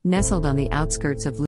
Nestled on the outskirts of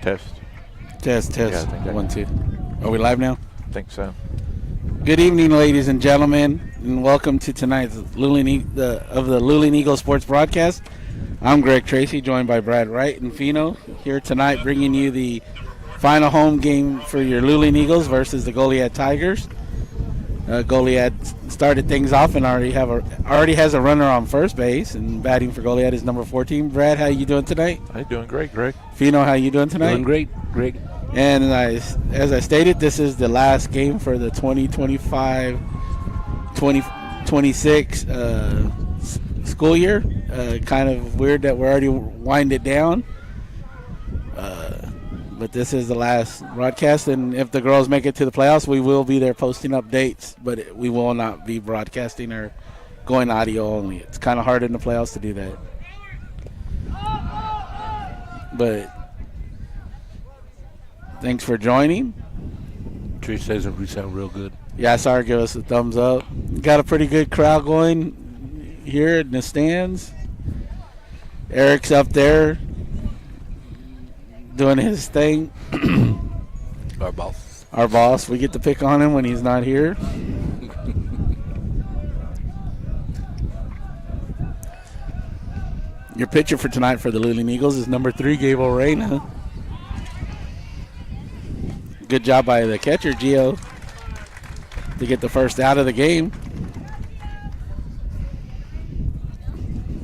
Test. Test. Yeah, I think 1, 2. Are we live now? I think so. Good evening, ladies and gentlemen, and welcome to tonight's of the Luling Eagles Sports broadcast. I'm Greg Tracy, joined by Brad Wright and Fino, here tonight bringing you the final home game for your Luling Eagles versus the Goliad Tigers. Goliad started things off and already has a runner on first base, and batting for Goliad is number 14. Brad, how you doing tonight? I'm doing great, Greg. Fino, how you doing tonight? Doing great, Greg. And as I stated, this is the last game for the 2025-2026 school year. Kind of weird that we're already winding down. But this is the last broadcast, and if the girls make it to the playoffs, we will be there posting updates, but we will not be broadcasting or going audio only. It's kind of hard in the playoffs to do that. But thanks for joining. Trish says we sound real good. Yeah, I saw her give us a thumbs up. Got a pretty good crowd going here in the stands. Eric's up there doing his thing. Our boss. We get to pick on him when he's not here. Your pitcher for tonight for the Luling Eagles is number 3, Gable Reyna. Good job by the catcher, Gio, to get the first out of the game.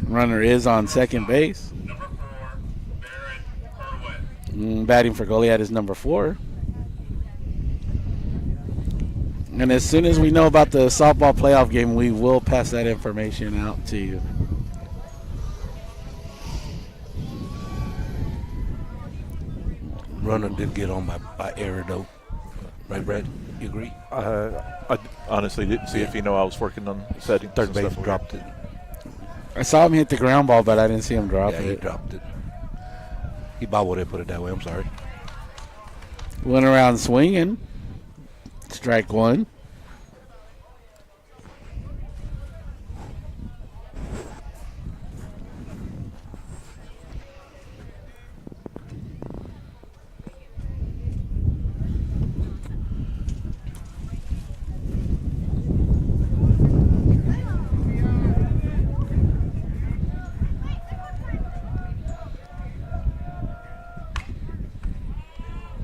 Runner is on second base. Batting for Goliad is number 4. And as soon as we know about the softball playoff game, we will pass that information out to you. Runner did get on by error, though. Right, Brad? You agree? I honestly didn't see if I was working on settings. Third and base stuff. dropped it. I saw him hit the ground ball, but I didn't see him drop Yeah, it. he dropped it. He bobbled it, put it that way. I'm sorry. Went around swinging. Strike 1.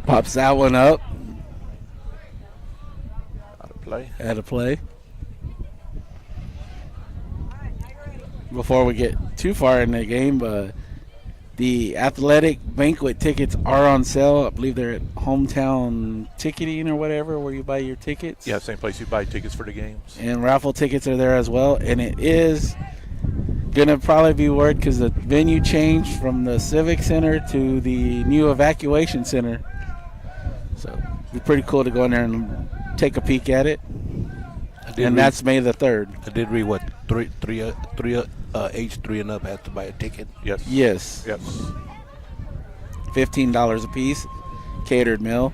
Pops that one up. Out of play. Before we get too far in the game, the athletic banquet tickets are on sale. I believe they're at Hometown Ticketing or whatever, where you buy your tickets. Yeah, same place you buy tickets for the games. And raffle tickets are there as well. And it is going to probably be worth because the venue changed from the Civic Center to the new evacuation center. So it'd be pretty cool to go in there and take a peek at it. And that's May the 3rd. I did read what age 3 and up has to buy a ticket. Yes. Yes. $15 a piece, catered meal.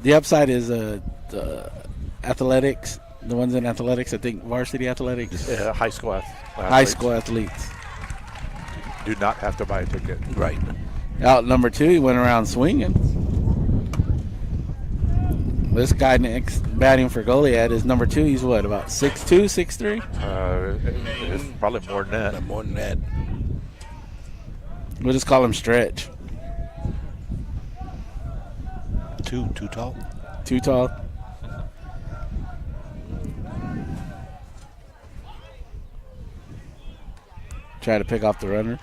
The upside is the athletics The ones in athletics, I think varsity athletics. High school athletes. High school athletes. Do not have to buy a ticket. Right. Out number 2, he went around swinging. This guy next batting for Goliad is number 2. He's what, about 6'2", 6'3"? It's probably more than that. Not more than that. We'll just call him Stretch. Too tall. Too tall. Try to pick off the runner.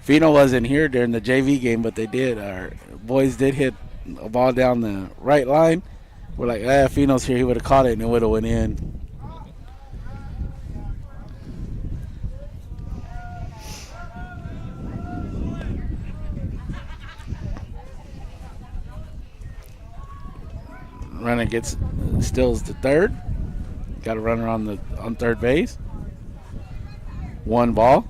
Fino wasn't here during the JV game, but they did. Our boys did hit a ball down the right line. We're like, if Fino's here, he would have caught it and it would have went in. Runner steals to third. Got a runner on third base. 1 ball.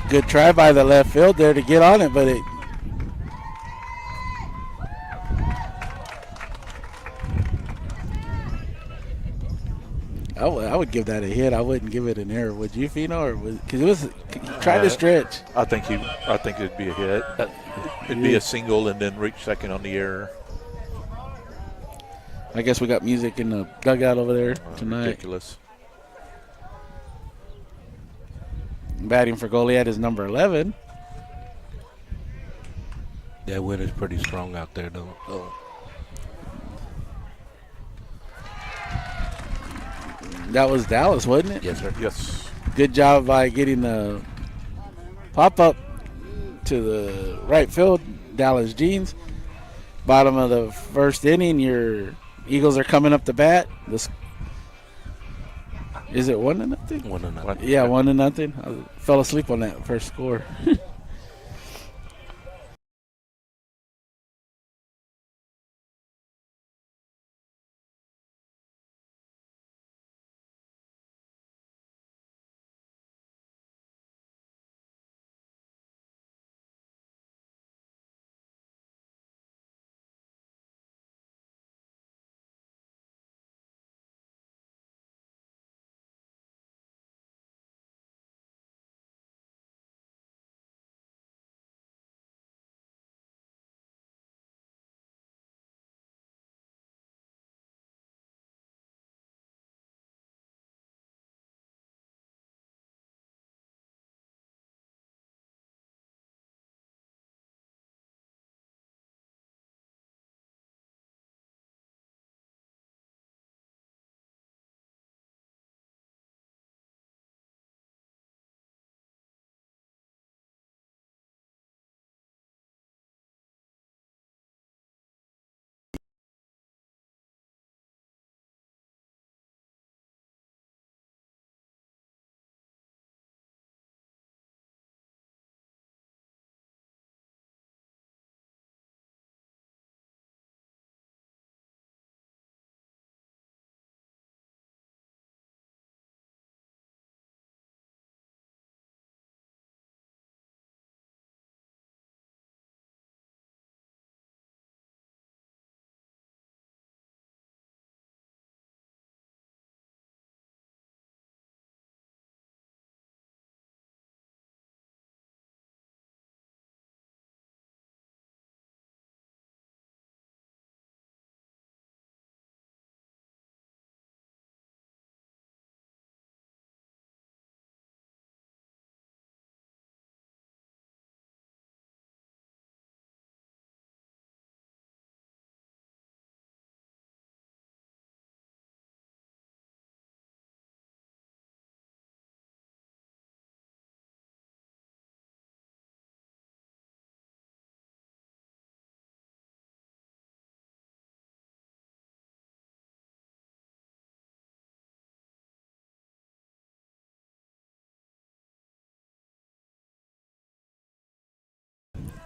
Good try by the left field there to get on it, but it. I would give that a hit. I wouldn't give it an error. Would you, Fino? Or because it was try to stretch. I think it'd be a hit. It'd be a single and then reach second on the error. I guess we got music in the dugout over there tonight. Ridiculous. Batting for Goliad is number 11. That wind is pretty strong out there, though. So. That was Dallas, wasn't it? Yes, sir. Yes. Good job by getting the pop-up to the right field, Dallas Jeans. Bottom of the first inning, your Eagles are coming up to bat. Is it 1-0? 1-0. Yeah, 1-0. I fell asleep on that first score.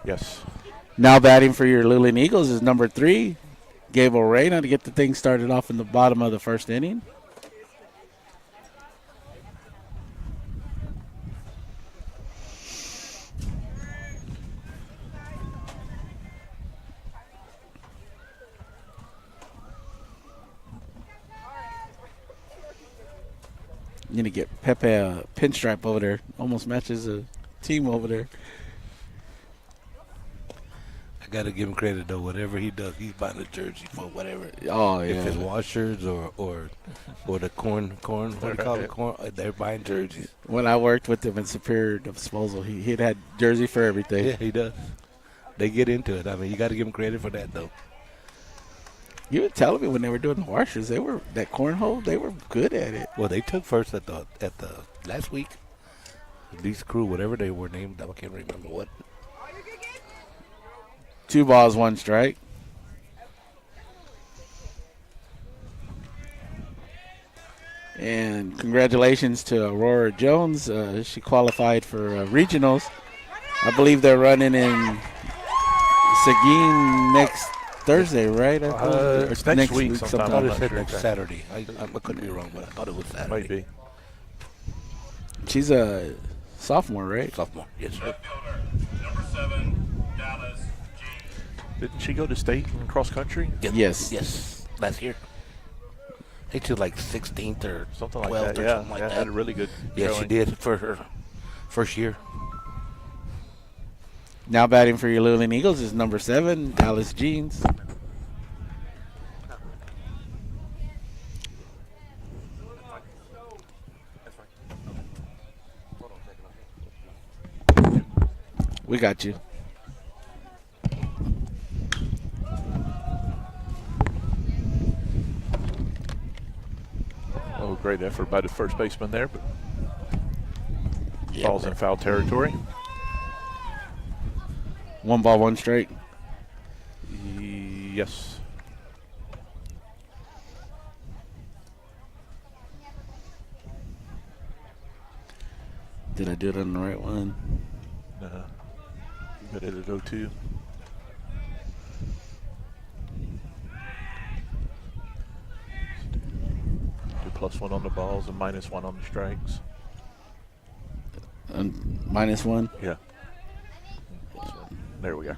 Yes. Now batting for your Luling Eagles is number 3, Gable Reyna, to get the thing started off in the bottom of the first inning. You need to get Pepe a pinstripe over there. Almost matches a team over there. I got to give him credit, though. Whatever he does, he's buying a jersey for whatever. Oh, yeah. If it's washers or the corn, what do you call it? Corn, they're buying jerseys. When I worked with him in Superior Disposal, he'd had jersey for everything. Yeah, he does. They get into it. I mean, you got to give him credit for that, though. You were telling me when they were doing the washers, that cornhole, they were good at it. Well, they took first at the last week. These crew, whatever they were named, I can't remember what. 2 balls, 1 strike. And congratulations to Aurora Jones. She qualified for regionals. I believe they're running in Seguin next Thursday, right? It's next week sometime. I thought I'm it not said sure next exactly. Saturday. I could be wrong, but I thought it was Saturday. Might be. She's a sophomore, right? Sophomore, yes, sir. Number 7, Dallas G. Didn't she go to state in cross country? Yes. Yes, last year. I think she was like 16th or Something like 12th that. or Yeah, something like yeah, that. had a really good. Yeah, she showing. did for her first year. Now batting for your Luling Eagles is number 7, Dallas Jeans. We got you. Oh, great effort by the first baseman there, but ball's in foul territory. 1 ball, 1 strike. Yes. Did I do it on the right one? You got it at 0-2. Do +1 on the balls and -1 on the strikes. -1. Yeah. There we go.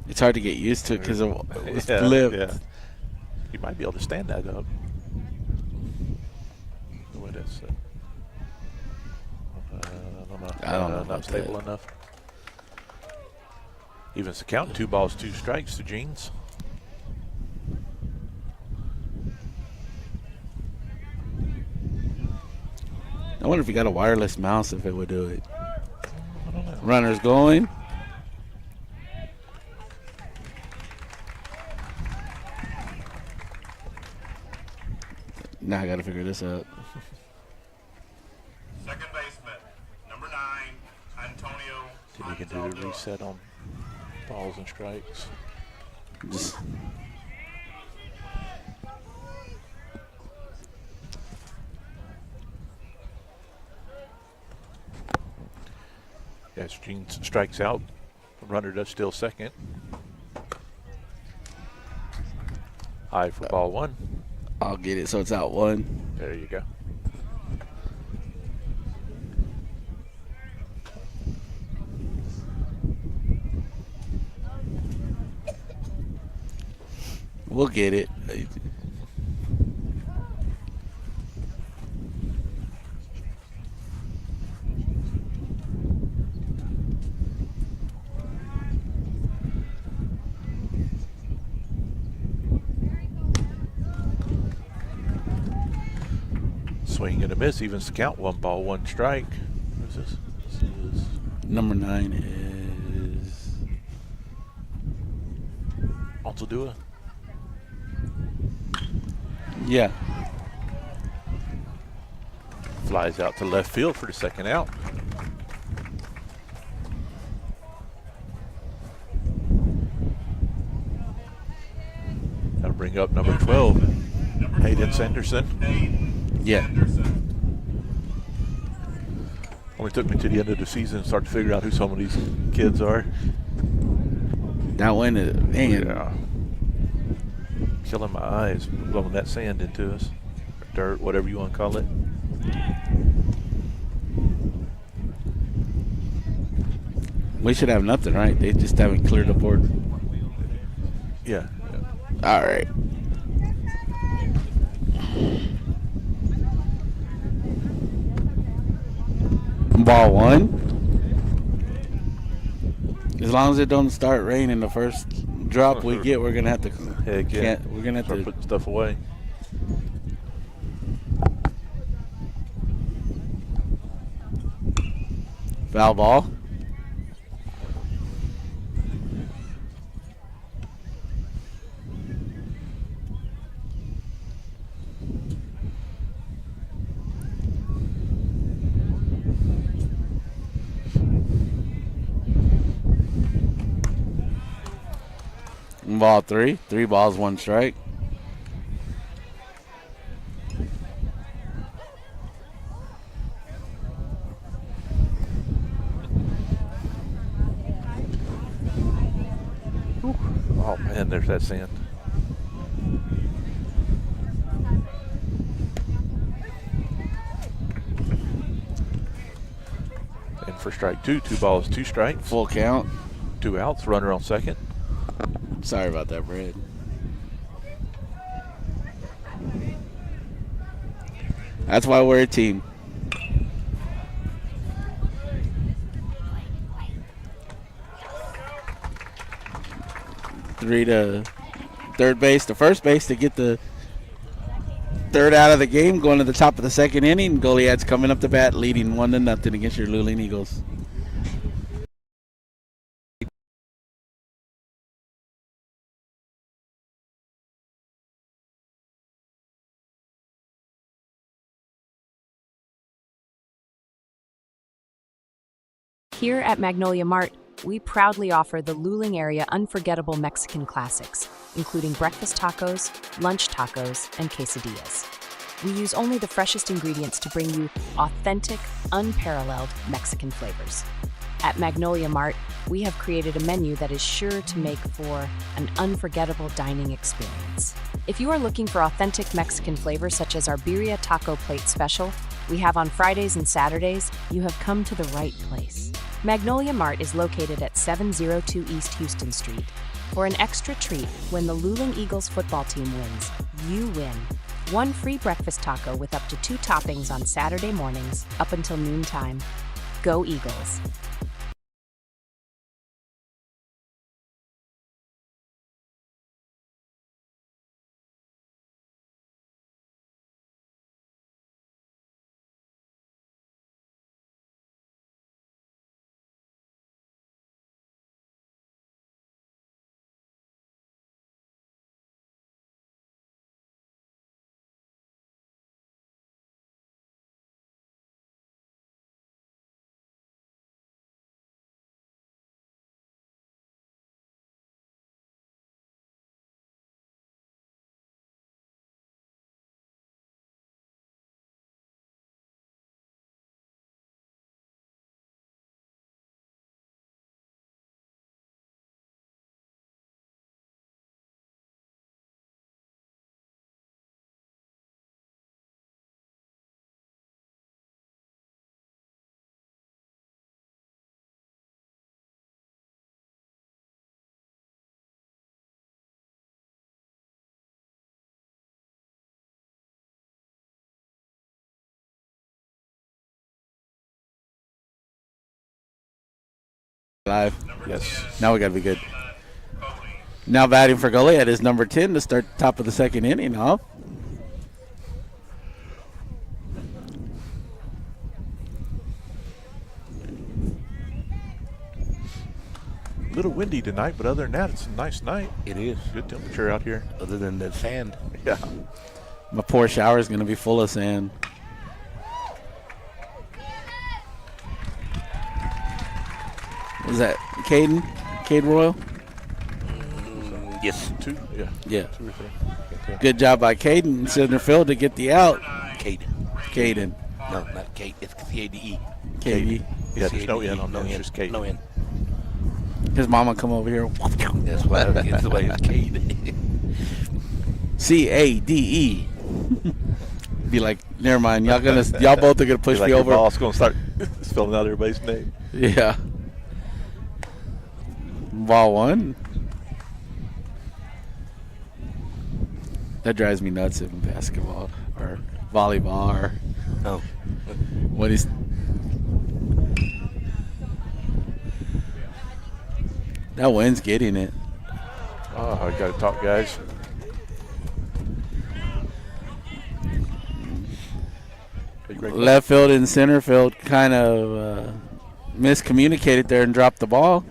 It's hard to get used to because it was Yeah, flipped. yeah. You might be able to stand that up. The way that's, I don't know Not about stable that. enough. Evens the count. 2 balls, 2 strikes to Jeans. I wonder if you got a wireless mouse if it would do it. I don't know. Runners going. Now I got to figure this out. Second baseman, number 9, Antonio. See if we can do the reset on balls and strikes. Just Yes, Jeans strikes out. Runner does steal second. High for ball 1. I'll get it so it's out 1. There you go. We'll get it. Swing and a miss. Evens the count. 1 ball, 1 strike. What is this? This is Number 9 is Altadua. yeah. Flies out to left field for the second out. That'll bring up number 12, Hayden Sanderson. Yeah. Only took me to the end of the season to start to figure out who some of these kids are. That one is, man. Yeah. Killing my eyes, blowing that sand into us. Or dirt, whatever you want to call it. We should have nothing, right? They just haven't cleared the board. Yeah. All right. Ball 1. As long as it don't start raining, the first drop we get, we're gonna have to. Heck yeah. We're gonna have Start to putting stuff away. foul ball. Ball 3. 3 balls, 1 strike. Oh man, there's that sand. And for strike 2, 2 balls, 2 strikes, Full count. 2 outs, runner on second. Sorry about that, Brad. That's why we're a team. Three to third base to first base to get the third out of the game, going to the top of the second inning. Goliad's coming up to bat, leading 1-0 against your Luling Eagles. Here at Magnolia Mart, we proudly offer the Luling area unforgettable Mexican classics, including breakfast tacos, lunch tacos, and quesadillas. We use only the freshest ingredients to bring you authentic, unparalleled Mexican flavors. At Magnolia Mart, we have created a menu that is sure to make for an unforgettable dining experience. If you are looking for authentic Mexican flavors such as our birria taco plate special we have on Fridays and Saturdays, you have come to the right place. Magnolia Mart is located at 702 East Houston Street. For an extra treat, when the Luling Eagles football team wins, you win. 1 free breakfast taco with up to 2 toppings on Saturday mornings up until noontime. Go Eagles! Live. Yes. Now we got to be good. Now batting for Goliad is number 10 to start top of the second inning, huh? A little windy tonight, but other than that, it's a nice night. It is. Good temperature out here. Other than the sand. Yeah. My poor shower is going to be full of sand. Is that Caden? Cade Royal? Yes. 2, yeah. Yeah. 2 or 3. Yeah. Good job by Caden in center field to get the out. Cade. Caden. No, not Cade. It's C-A-D-E. KD. Yeah, there's no N on there. It's just Kate. No N. His mama come over here. That's why it's Cade. C-A-D-E. Be like, never mind. Y'all both are gonna push Like me your over. boss going to start spelling out everybody's name. Yeah. Ball one. That drives me nuts in basketball or volleyball or Oh, when he's. That wind's getting it. Oh, I got to talk, guys. Hey, Greg. Left field and center field kind of miscommunicated there and dropped the ball.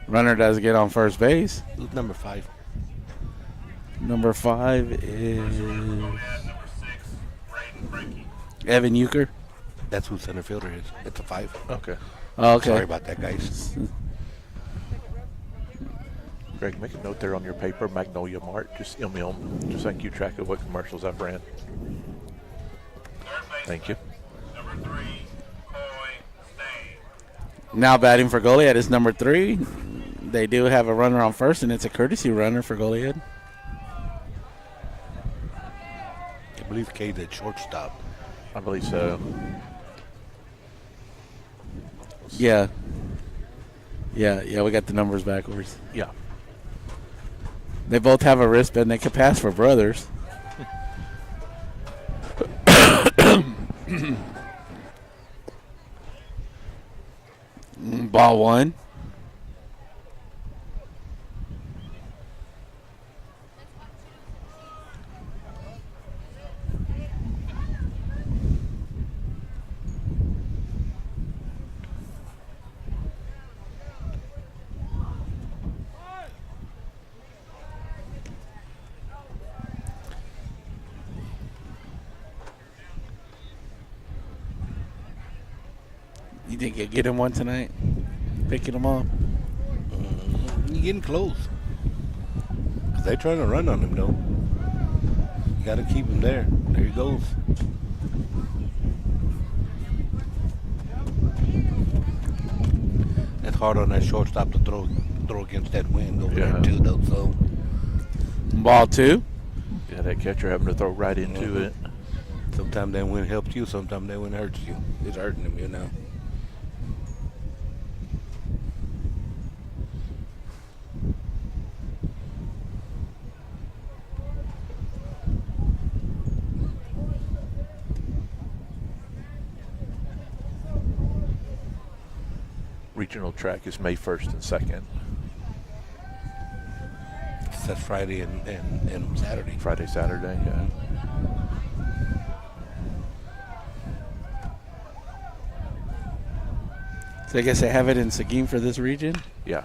Runner does get on first base. who's number 5? Number 5 is Goliad, number 6, Braden Frankie. Evan Euchre. That's who center fielder is. It's a 5. Okay. Oh, okay. Sorry about that, guys. Greg, make a note there on your paper, Magnolia Mart. Just just so I can keep track of what commercials I've ran. Third base, Thank you. number 3, Coy Stain. Now batting for Goliad is number 3. They do have a runner on first, and it's a courtesy runner for Goliad. I believe K's at shortstop. I believe so. Yeah. Yeah, we got the numbers backwards. Yeah. They both have a wristband. They could pass for brothers. Ball one. You think you'll get him one tonight? Picking him off? You're getting close. 'Cause they're trying to run on him, though. You got to keep him there. There he goes. That's hard on that shortstop to throw against that wind over there, too, though. So Ball two. Yeah, that catcher having to throw right into it. sometimes that wind helps you, sometimes that wind hurts you. It's hurting him, you know. Regional track is May 1st and 2nd. That's Friday and Saturday. Friday, Saturday, yeah. So I guess they have it in Seguin for this region. Yeah.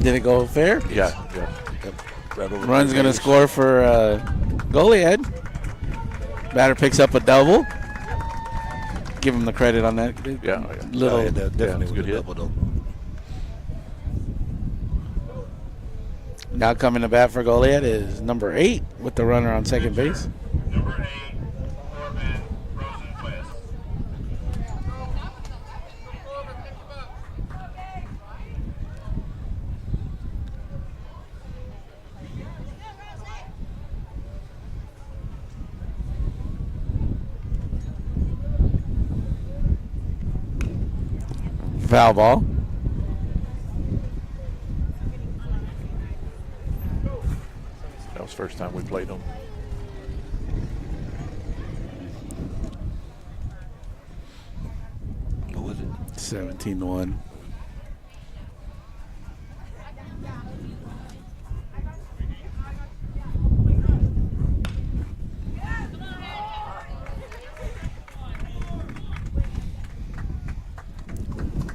Did it go fair? Yeah. Yep. Right over Run's the going to base. score for Goliad. Batter picks up a double. Give him the credit on that. Yeah. Little. Yeah, that definitely it's a was good a hit. double, though. Now coming to bat for Goliad is number 8 with the runner on second base. Number 8, Corbin Rosenquist. Foul ball. That was the first time we played them. What was it? 17-1.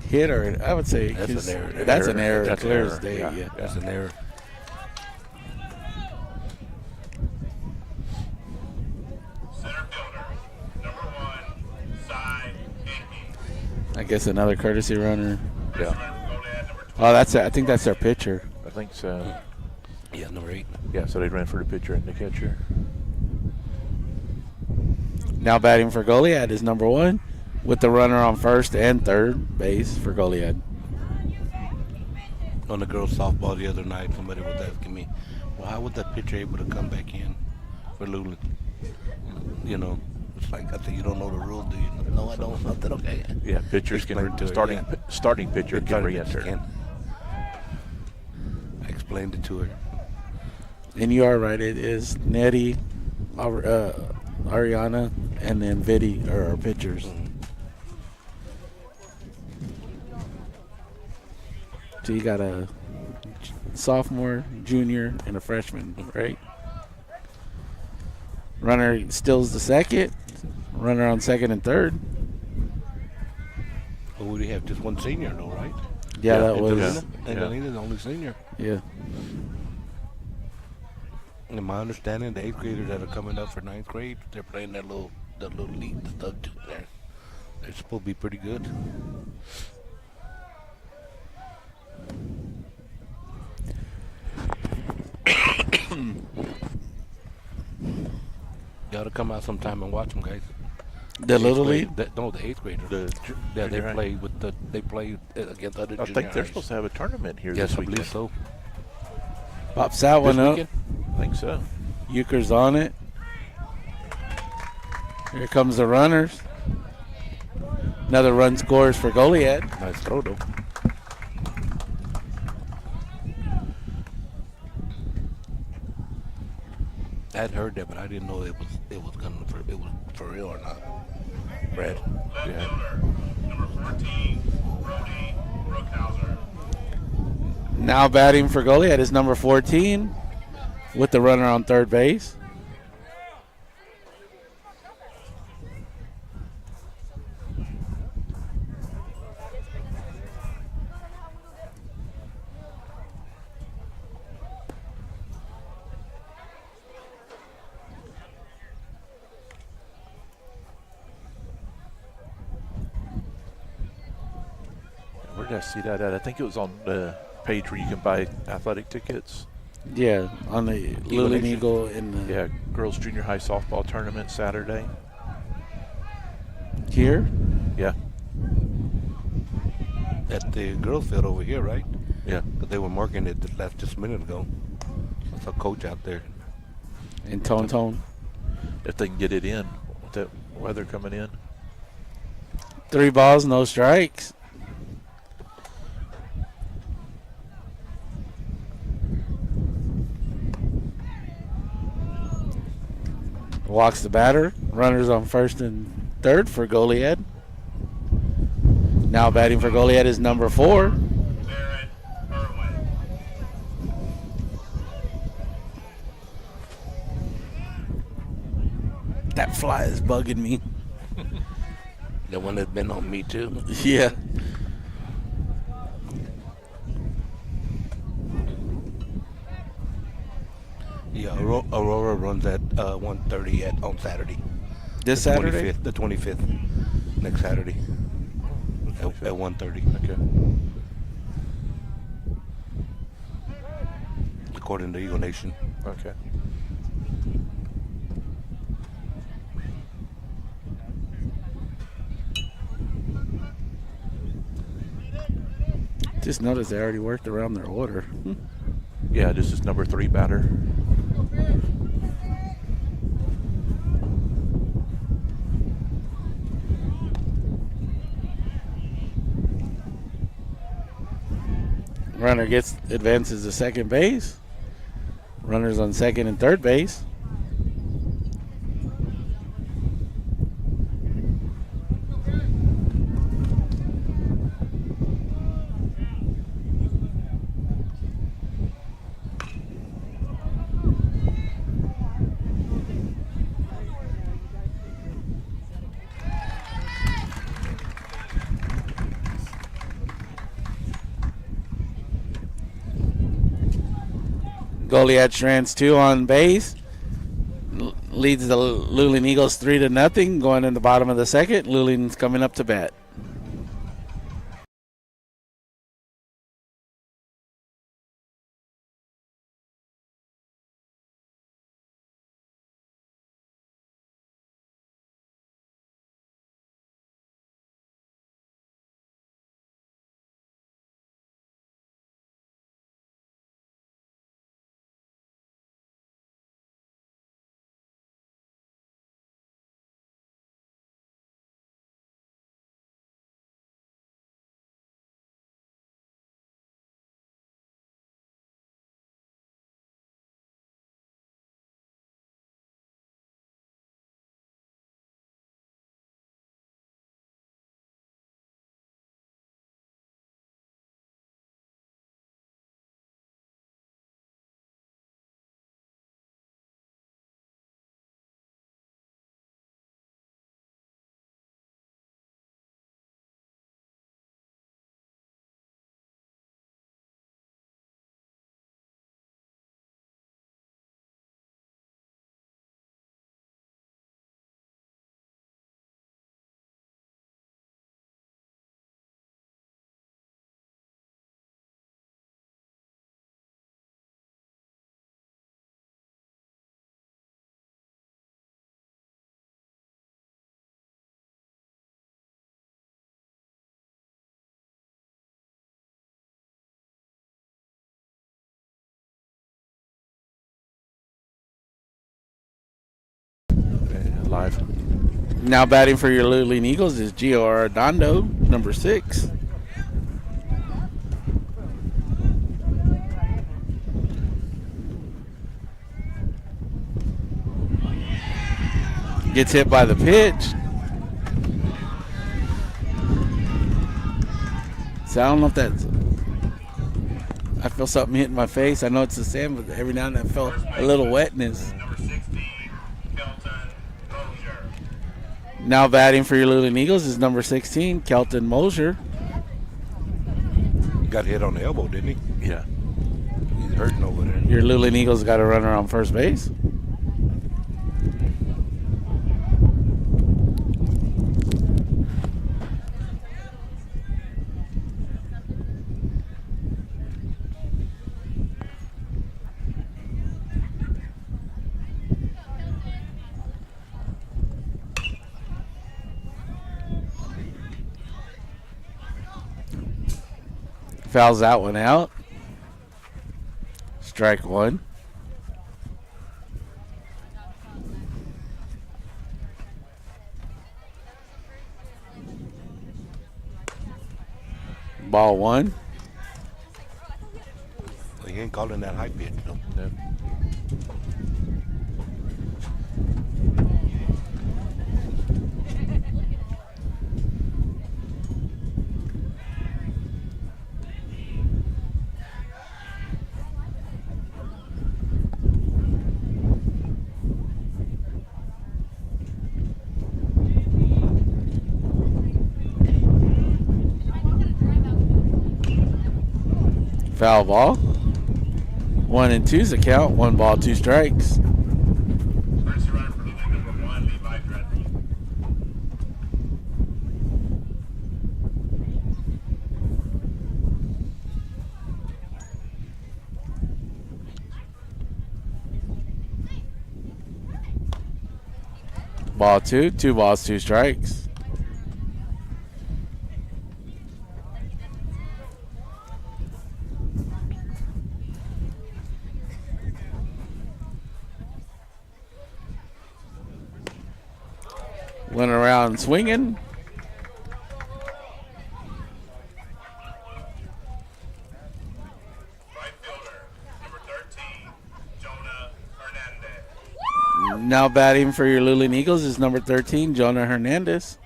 Hit or I would say That's an error. That's an error. That's an Clear error. as day. Yeah. Yeah. That's an error. Center fielder, number 1, Cy guess another courtesy runner. Yeah, Oh, I think that's their pitcher. I think so. Yeah, number 8. Yeah, so they ran for the pitcher and the catcher. Now batting for Goliad is number 1, with the runner on first and third base for Goliad. On the girls' softball the other night, somebody was asking me, well, how was that pitcher able to come back in for Luling? You know, it's like, I said, you don't know the rules, do you? No, I don't. I said, okay. Yeah, pitchers can Explain to her, starting pitcher can Starting re-enter. pitcher can. I explained it to her. And you are right. It is Nettie, Ariana, and then Vidi are our pitchers. So you got a sophomore, junior, and a freshman, right? Runner stills the second. Runner on second and third. Well, we have just one senior, though, right? Yeah, that was. Angelina's the only senior. Yeah. In my understanding, the 8th graders that are coming up for 9th grade, they're playing that little league stuff too. They're supposed to be pretty good. You ought to come out sometime and watch them, guys. The Little League? No, the 8th graders. They junior high. play against other I junior think they're highs. supposed to have a tournament here Yes, this I weekend. believe so. Pops that This one up. weekend? I think so. Euchre's on it. Here comes the runners. Another run scores for Goliad. Nice throw, though. I had heard that, but I didn't know it was for real or not. Brad. Yeah. Number 14, Brody Brookhauser. Now batting for Goliad is number 14 with the runner on third base. Where did I see that at? I think it was on the page where you can buy athletic tickets. Yeah, on the Luling Eagle in the Yeah, girls junior high softball tournament Saturday. here. Yeah, At the girls' field over here, right? yeah. But they were marking it just a minute ago. I saw Coach out there. In Tone. If they can get it in with that weather coming in. 3 balls, no strikes. Walks the batter. Runners on first and third for Goliad. Now batting for Goliad is number 4. Barrett Irwin. That fly is bugging me. The one that's been on me, too. Yeah. Yeah, Aurora runs at 1:30 on Saturday. This Saturday? The 25th. Next Saturday. At 1:30. Okay. According to Eagle Nation. Okay. Just noticed they already worked around their order. Yeah, this is number 3 batter. Runner advances to second base. Runners on second and third base. Goliad strands 2 on base. Leads the Luling Eagles 3-0 going in the bottom of the second. Luling's coming up to bat. Live. Now batting for your Luling Eagles is Gio Arredondo, number 6. Gets hit by the pitch. So I don't know if that's... I feel something hitting my face. I know it's the sand, but every now and then I felt a little wetness. Number 16, Kelton Mosier. Now batting for your Luling Eagles is number 16, Kelton Mosier. Got hit on the elbow, didn't he? Yeah. He's hurting over there. Your Luling Eagles got a runner on first base. Fouls that one out. Strike 1. Ball 1. Well, he ain't calling that high pitch, though. No. Foul ball. 1 and 2's a count. 1 ball, 2 strikes. First runner for Luling, number 1, Levi Dredden. Ball 2. 2 balls, 2 strikes. Went around swinging. Right fielder, number 13, Jonah Hernandez. Now batting for your Luling Eagles is number 13, Jonah Hernandez.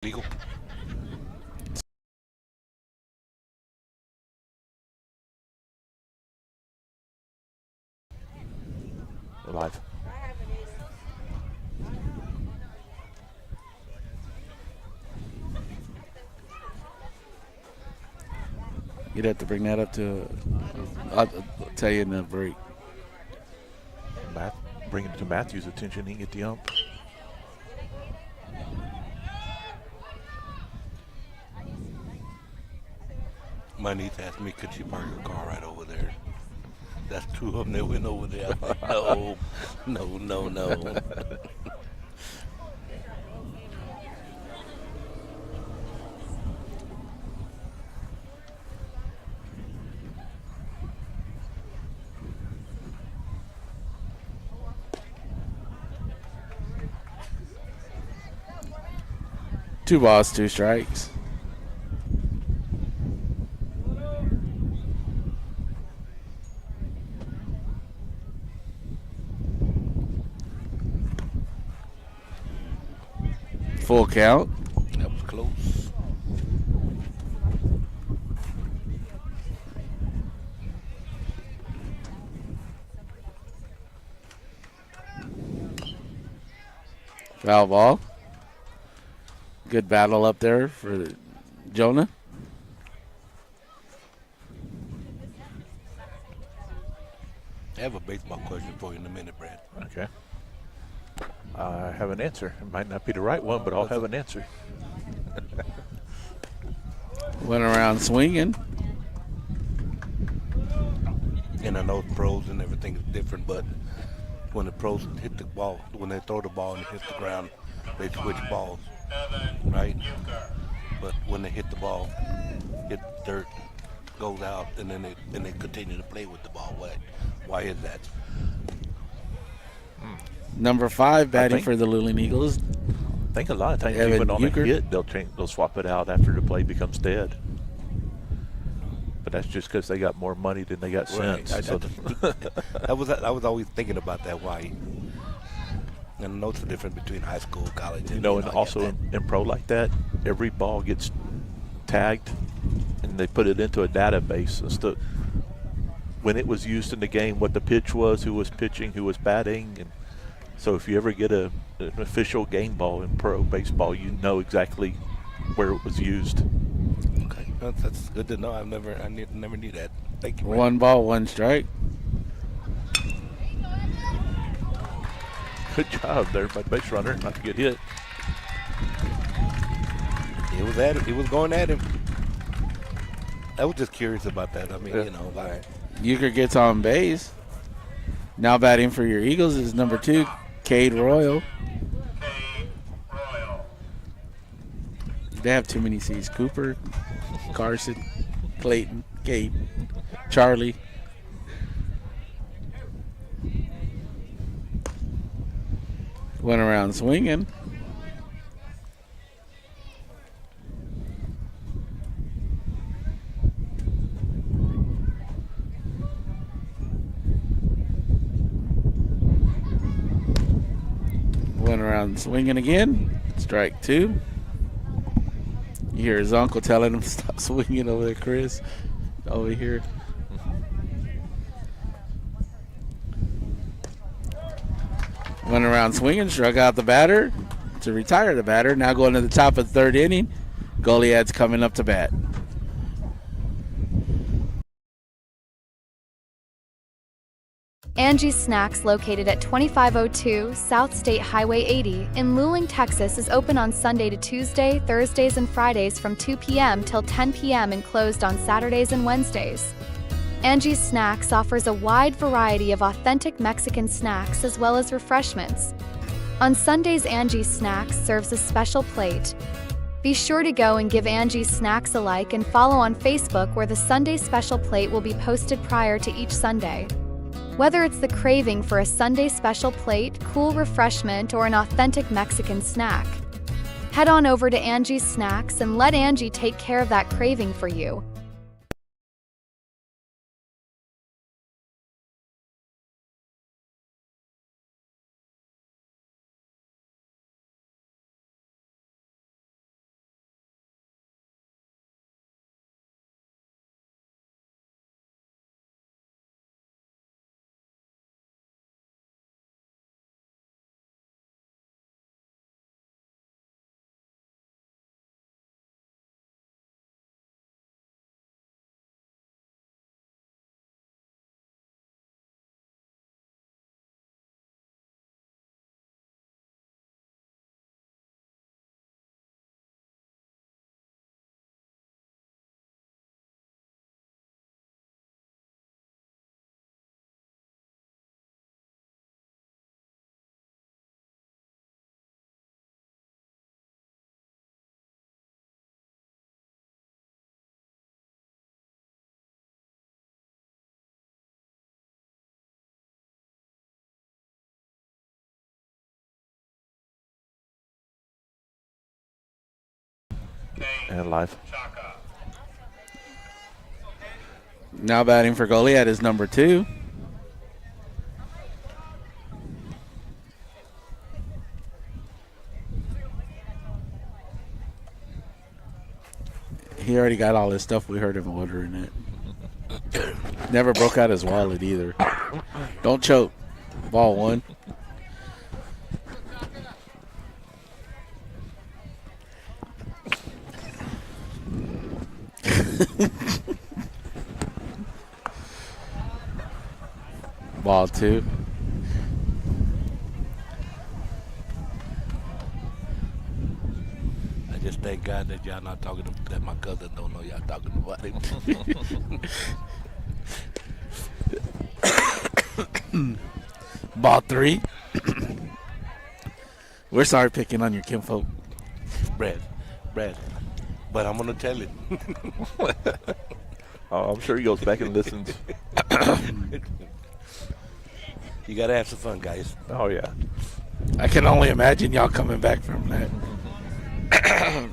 Legal. Live. You'd have to bring that up to, I'll tell you in the break. Bring it to Matthew's attention. He can get the ump. My niece asked me, could she park her car right over there? That's 2 of them that went over there. I'm like, no. Two balls, 2 strikes. Full count. That was close. Foul ball. Good battle up there for Jonah. I have a baseball question for you in a minute, Brad. Okay. I have an answer. It might not be the right one, but I'll have an answer. Went around swinging. And I know pros and everything is different, but when the pros hit the ball, when they throw the ball and it hits the ground, they switch balls, right? But when they hit the ball, hit dirt, goes out, and then they continue to play with the ball. Why is that? Number 5 batting think- for the Luling Eagles. I think a lot of times Evan even on Euchre. a hit, they'll swap it out after the play becomes dead. But that's just because they got more money than they got Right. sense. So I was always thinking about that. Why? And I know it's the difference between high school, college, and I get also that. in pro like that, every ball gets tagged, and they put it into a database. When it was used in the game, what the pitch was, who was pitching, who was batting, and so if you ever get an official game ball in pro baseball, you know exactly where it was used. Okay, that's good to know. I never knew that. Thank you. 1 ball, 1 strike. Good job there by the base runner, not to get hit. He was at it. He was going at him. I was just curious about that. I mean, Yeah. Euchre gets on base. Now batting for your Eagles is number 2, Cade Royal. They have too many C's. Cooper, Carson, Clayton, Cade, Charlie. Went around swinging. Went around swinging again. Strike 2. You hear his uncle telling him to stop swinging over there, Chris. Over here. Went around swinging, struck out the batter to retire the batter. Now going to the top of the 3rd inning. Goliad's coming up to bat. Angie's Snacks, located at 2502 South State Highway 80 in Luling, Texas, is open on Sunday to Tuesday, Thursdays, and Fridays from 2 p.m. till 10 p.m. and closed on Saturdays and Wednesdays. Angie's Snacks offers a wide variety of authentic Mexican snacks as well as refreshments. On Sundays, Angie's Snacks serves a special plate. Be sure to go and give Angie's Snacks a like and follow on Facebook, where the Sunday special plate will be posted prior to each Sunday. Whether it's the craving for a Sunday special plate, cool refreshment, or an authentic Mexican snack, head on over to Angie's Snacks and let Angie take care of that craving for you. And live. Now batting for Goliad is number 2. He already got all his stuff. We heard him ordering it. Never broke out his wallet either. Don't choke. Ball 1. Ball 2. I just thank God that y'all not talking to, that my cousin don't know y'all talking about him. ball 3. We're sorry picking on your kinfolk. Brad. But I'm going to tell it. Oh, I'm sure he goes back and listens. You got to have some fun, guys. Oh, yeah. I can only imagine y'all coming back from that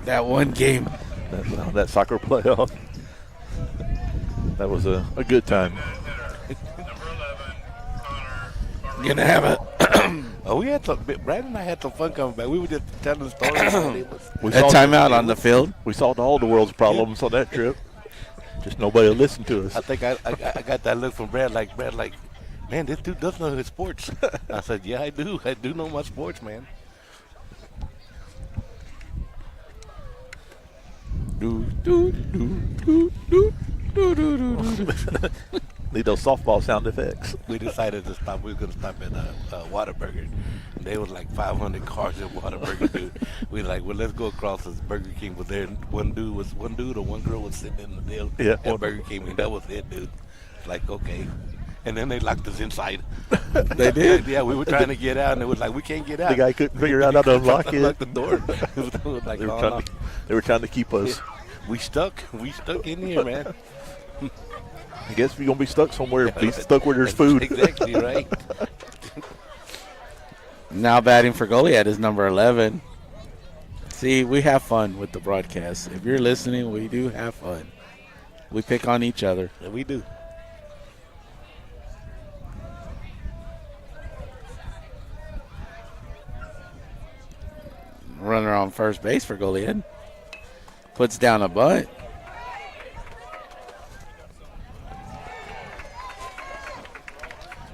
that one game. That soccer playoff. That was a good time. Gonna have a Oh, we had some. Brad and I had some fun coming back. We were just telling stories. We that timeout on the field. We solved all the world's problems on that trip. Just nobody listened to us. I think I got that look from Brad, like, man, this dude does know his sports. I said, yeah, I do. I do know my sports, man. Need those softball sound effects. We decided to stop. We were going to stop at Whataburger. There was like 500 cars at Whataburger, dude. We were like, well, let's go across as Burger King was there. One dude or one girl was sitting in the deal at Burger King, and that was it, dude. Like, okay. And then they locked us inside. They did? Yeah, we were trying to get out, and it was like, we can't get out. The guy couldn't figure out how to unlock it. Unlock the door. It was like, they were trying to keep us. We stuck in here, man. I guess if you're going to be stuck somewhere, be stuck where there's food. Exactly, right. Now batting for Goliad is number 11. See, we have fun with the broadcast. If you're listening, we do have fun. We pick on each other. Yeah, we do. Runner on first base for Goliad. Puts down a bunt.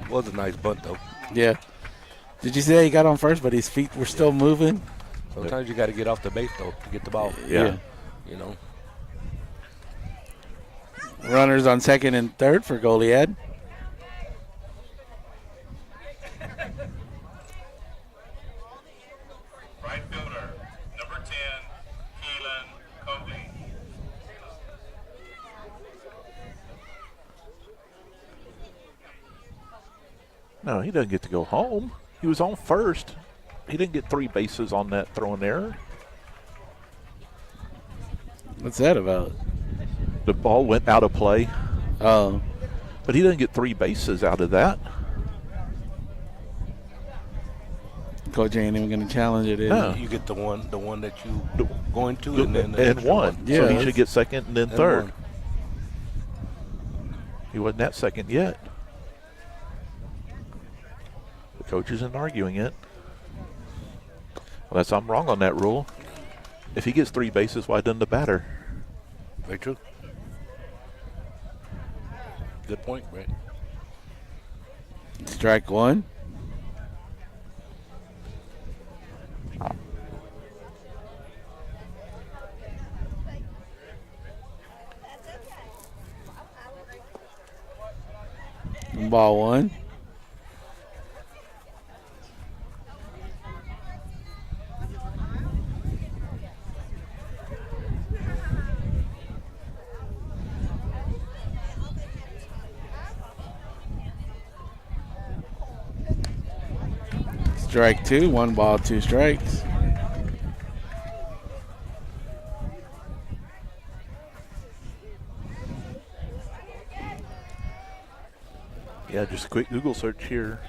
Was a nice bunt, though. Yeah. Did you say he got on first, but his feet were still moving? Sometimes you got to get off the base, though, to get the ball. Yeah. You know. Runners on second and third for Goliad. Right fielder, number 10, Keelan Cogley. No, he doesn't get to go home. He was on first. He didn't get 3 bases on that throwing error. What's that about? The ball went out of play. Oh. But he doesn't get 3 bases out of that. Coach ain't even going to challenge it, is No. he? You get the one that you going to, and then the And extra one. Yeah, So he that's- should get second and then And third. one. He wasn't at second yet. The coach isn't arguing it. Unless I'm wrong on that rule. If he gets 3 bases, why doesn't the batter? Very true. Good point, Brett. Strike one. Ball one. Strike two, 1 ball, 2 strikes. Yeah, just a quick Google search here.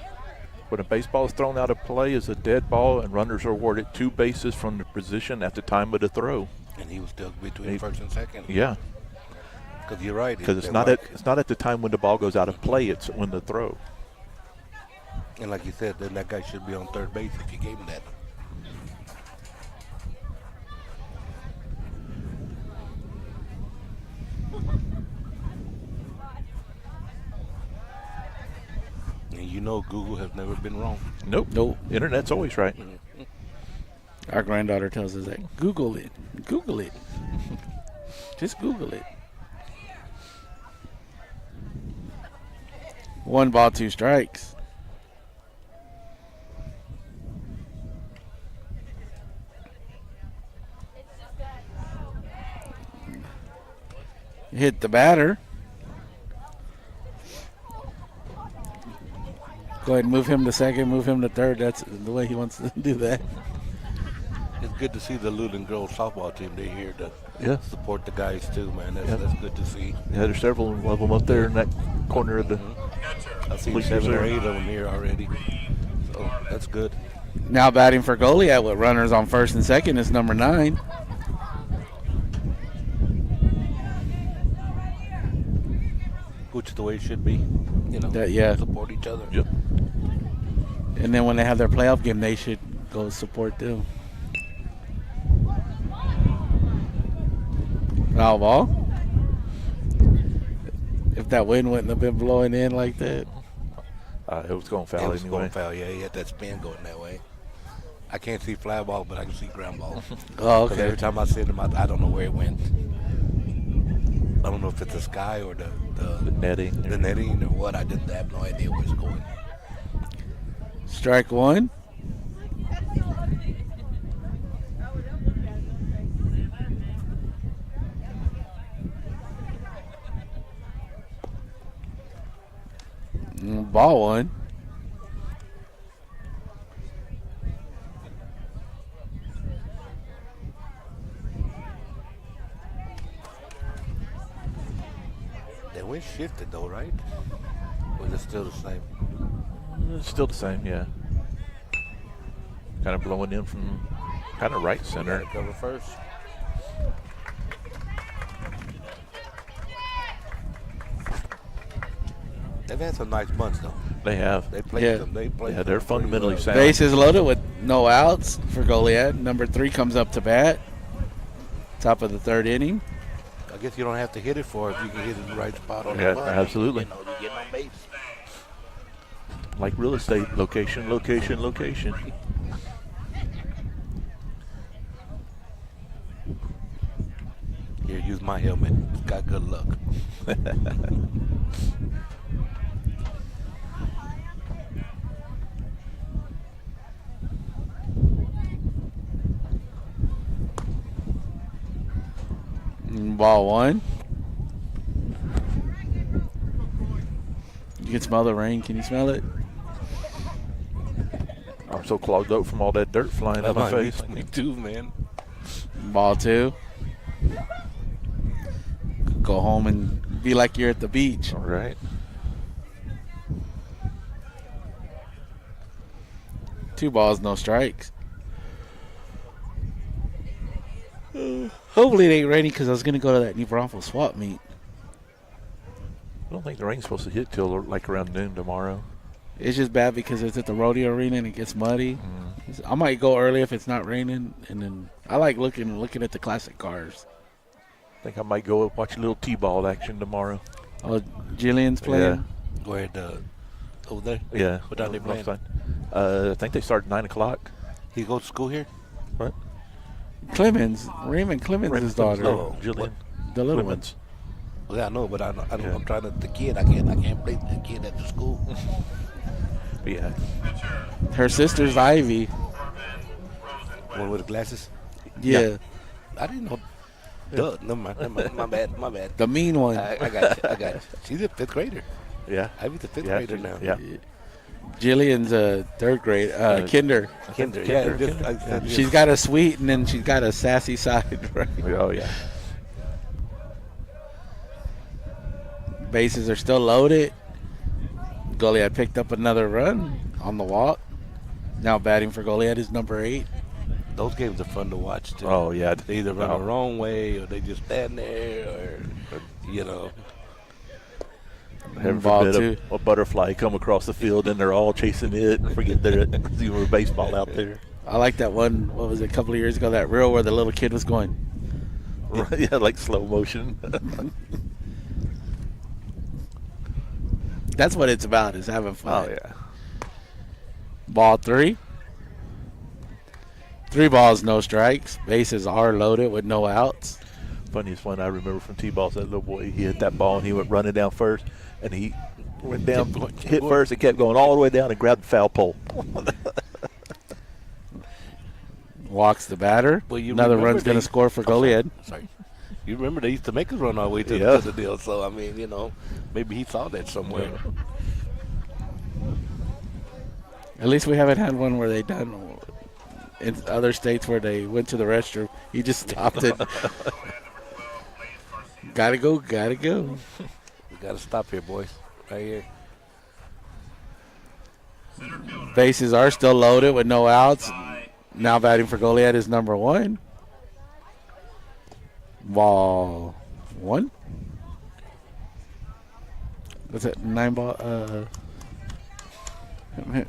When a baseball is thrown out of play is a dead ball and runners are awarded 2 bases from the position at the time of the throw. And he was still between first and second. Yeah, Because you're right. because it's they're not like- at the time when the ball goes out of play, it's when the throw. And like you said, then that guy should be on third base if you gave him that. And you know Google has never been wrong. Nope. Nope. Internet's always right. Our granddaughter tells us that. Google it. Google it. Just Google it. 1 ball, 2 strikes. Hit the batter. Go ahead and move him to second, move him to third. That's the way he wants to do that. It's good to see the Luling girls softball team. They're here to support the guys too, man. That's good to see. Yeah, there's several of them up there in that corner of the. I've seen 7 or 8 of them here already. So that's good. Now batting for Goliad with runners on first and second is number 9. Which is the way it should be. Support each other. Yep. And then when they have their playoff game, they should go support them. Foul ball. If that wind wouldn't have been blowing in like that. It was going foul It was anyway. going foul, yeah. He had that spin going that way. I can't see fly ball, but I can see ground ball. Oh, 'Cause okay. every time I see him, I don't know where it went. I don't know if it's the sky or the netting. the netting or what. I have no idea where it's going. Strike 1. Ball 1. The wind shifted though, right? Or is it still the same? It's still the same, yeah. Kind of blowing in from kind of right center. Gotta cover first. They've had some nice bunts though. They have. They played Yeah. them. They played. Yeah, they're them pretty fundamentally well. sound. Bases loaded with no outs for Goliad. Number 3 comes up to bat. Top of the 3rd inning. I guess you don't have to hit it for it if you can hit it in the right spot on Yeah, the bunt. absolutely. You know, you get on base. Like real estate, location, location, location. Here, use my helmet. It's got good luck. Ball 1. You can smell the rain. Can you smell it? I'm so clogged up from all that dirt flying in my face. Me too, man. Ball 2. Go home and be like you're at the beach. All right. 2 balls, no strikes. Hopefully it ain't raining because I was going to go to that New Braunfels swap meet. I don't think the rain's supposed to hit till like around noon tomorrow. It's just bad because it's at the rodeo arena and it gets muddy. I might go early if it's not raining, and then I like looking at the classic cars. I think I might go watch a little T-ball action tomorrow. Oh, Jillian's playing. Go ahead, over there. Yeah. What time they playing? I think they start at 9 o'clock. He goes to school here? What? Clemens, Raymond Clemens' daughter, Oh, Jillian. the little one. Clemens. Well, yeah, I know, but I'm Yeah. trying to the kid. I can't play the kid at the school. But yeah. Her sister's Ivy. One with the glasses. Yeah, I didn't know. Duh, never mind. My bad. the mean one. I got you. She's a 5th grader. Yeah. Ivy's a 5th Yeah, grader now. Yeah. Jillian's a 3rd grade, kinder. Kinder. Kinder, Yeah, Kinder. She's got a sweet and then she's got a sassy side. Right? Oh, yeah. Bases are still loaded. Goliad picked up another run on the walk. Now batting for Goliad is number 8. Those games are fun to watch too. Oh, yeah. They either run the wrong way or they just stand there, or you know. Heaven Ball forbid 2. a butterfly come across the field and they're all chasing it and forget they're a baseball out there. I like that one. What was it, a couple of years ago? That reel where the little kid was going. Yeah, like slow motion. That's what it's about, is having fun. Oh, yeah. Ball 3. 3 balls, no strikes. Bases are loaded with no outs. Funniest one I remember from T-balls, that little boy, he hit that ball and he went running down first and he went down, hit first and kept going all the way down and grabbed the foul pole. Walks the batter. Well, you Another remember run's going to they- score for Goliad. Sorry. You remember they used to make us run all the way to Yeah. the deal. So I mean, maybe he saw that somewhere. At least we haven't had one where they done in other states where they went to the restroom. He just stopped it. Gotta go. We got to stop here, boys. Right here. Bases are still loaded with no outs. Now batting for Goliad is number 1. Ball 1. What's that? 9 ball.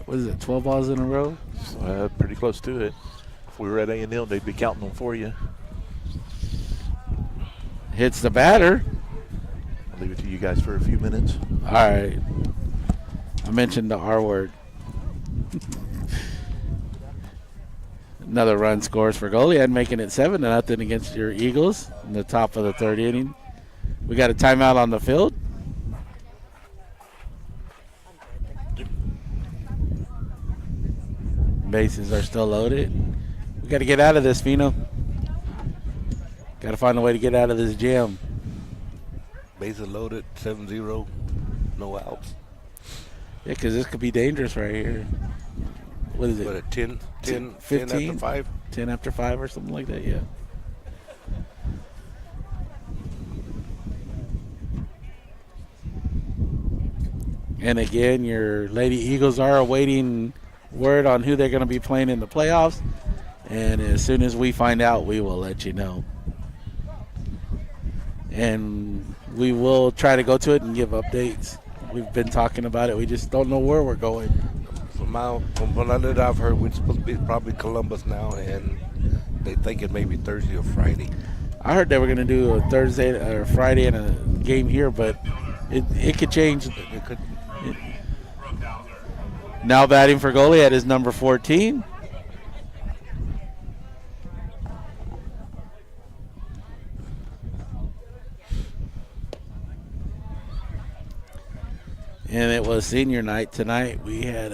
What is it? 12 balls in a row. Pretty close to it. If we were at A&M, they'd be counting them for you. Hits the batter. I'll leave it to you guys for a few minutes. All right. I mentioned the R word. Another run scores for Goliad, making it 7-0 against your Eagles in the top of the 3rd inning. We got a timeout on the field. Bases are still loaded. We got to get out of this, Fino. Got to find a way to get out of this jam. Bases loaded, 7-0, no outs. Yeah, because this could be dangerous right here. What is it? What, 10 15? after 5? 10 after 5 or something like that, yeah. And again, your Lady Eagles are awaiting word on who they're going to be playing in the playoffs. And as soon as we find out, we will let you know. And we will try to go to it and give updates. We've been talking about it. We just don't know where we're going. From what I've heard, we're supposed to be probably Columbus now, and they think it may be Thursday or Friday. I heard they were going to do a Thursday or Friday and a game here, but it could change. It could. Now batting for Goliad is number 14. And it was senior night tonight. We had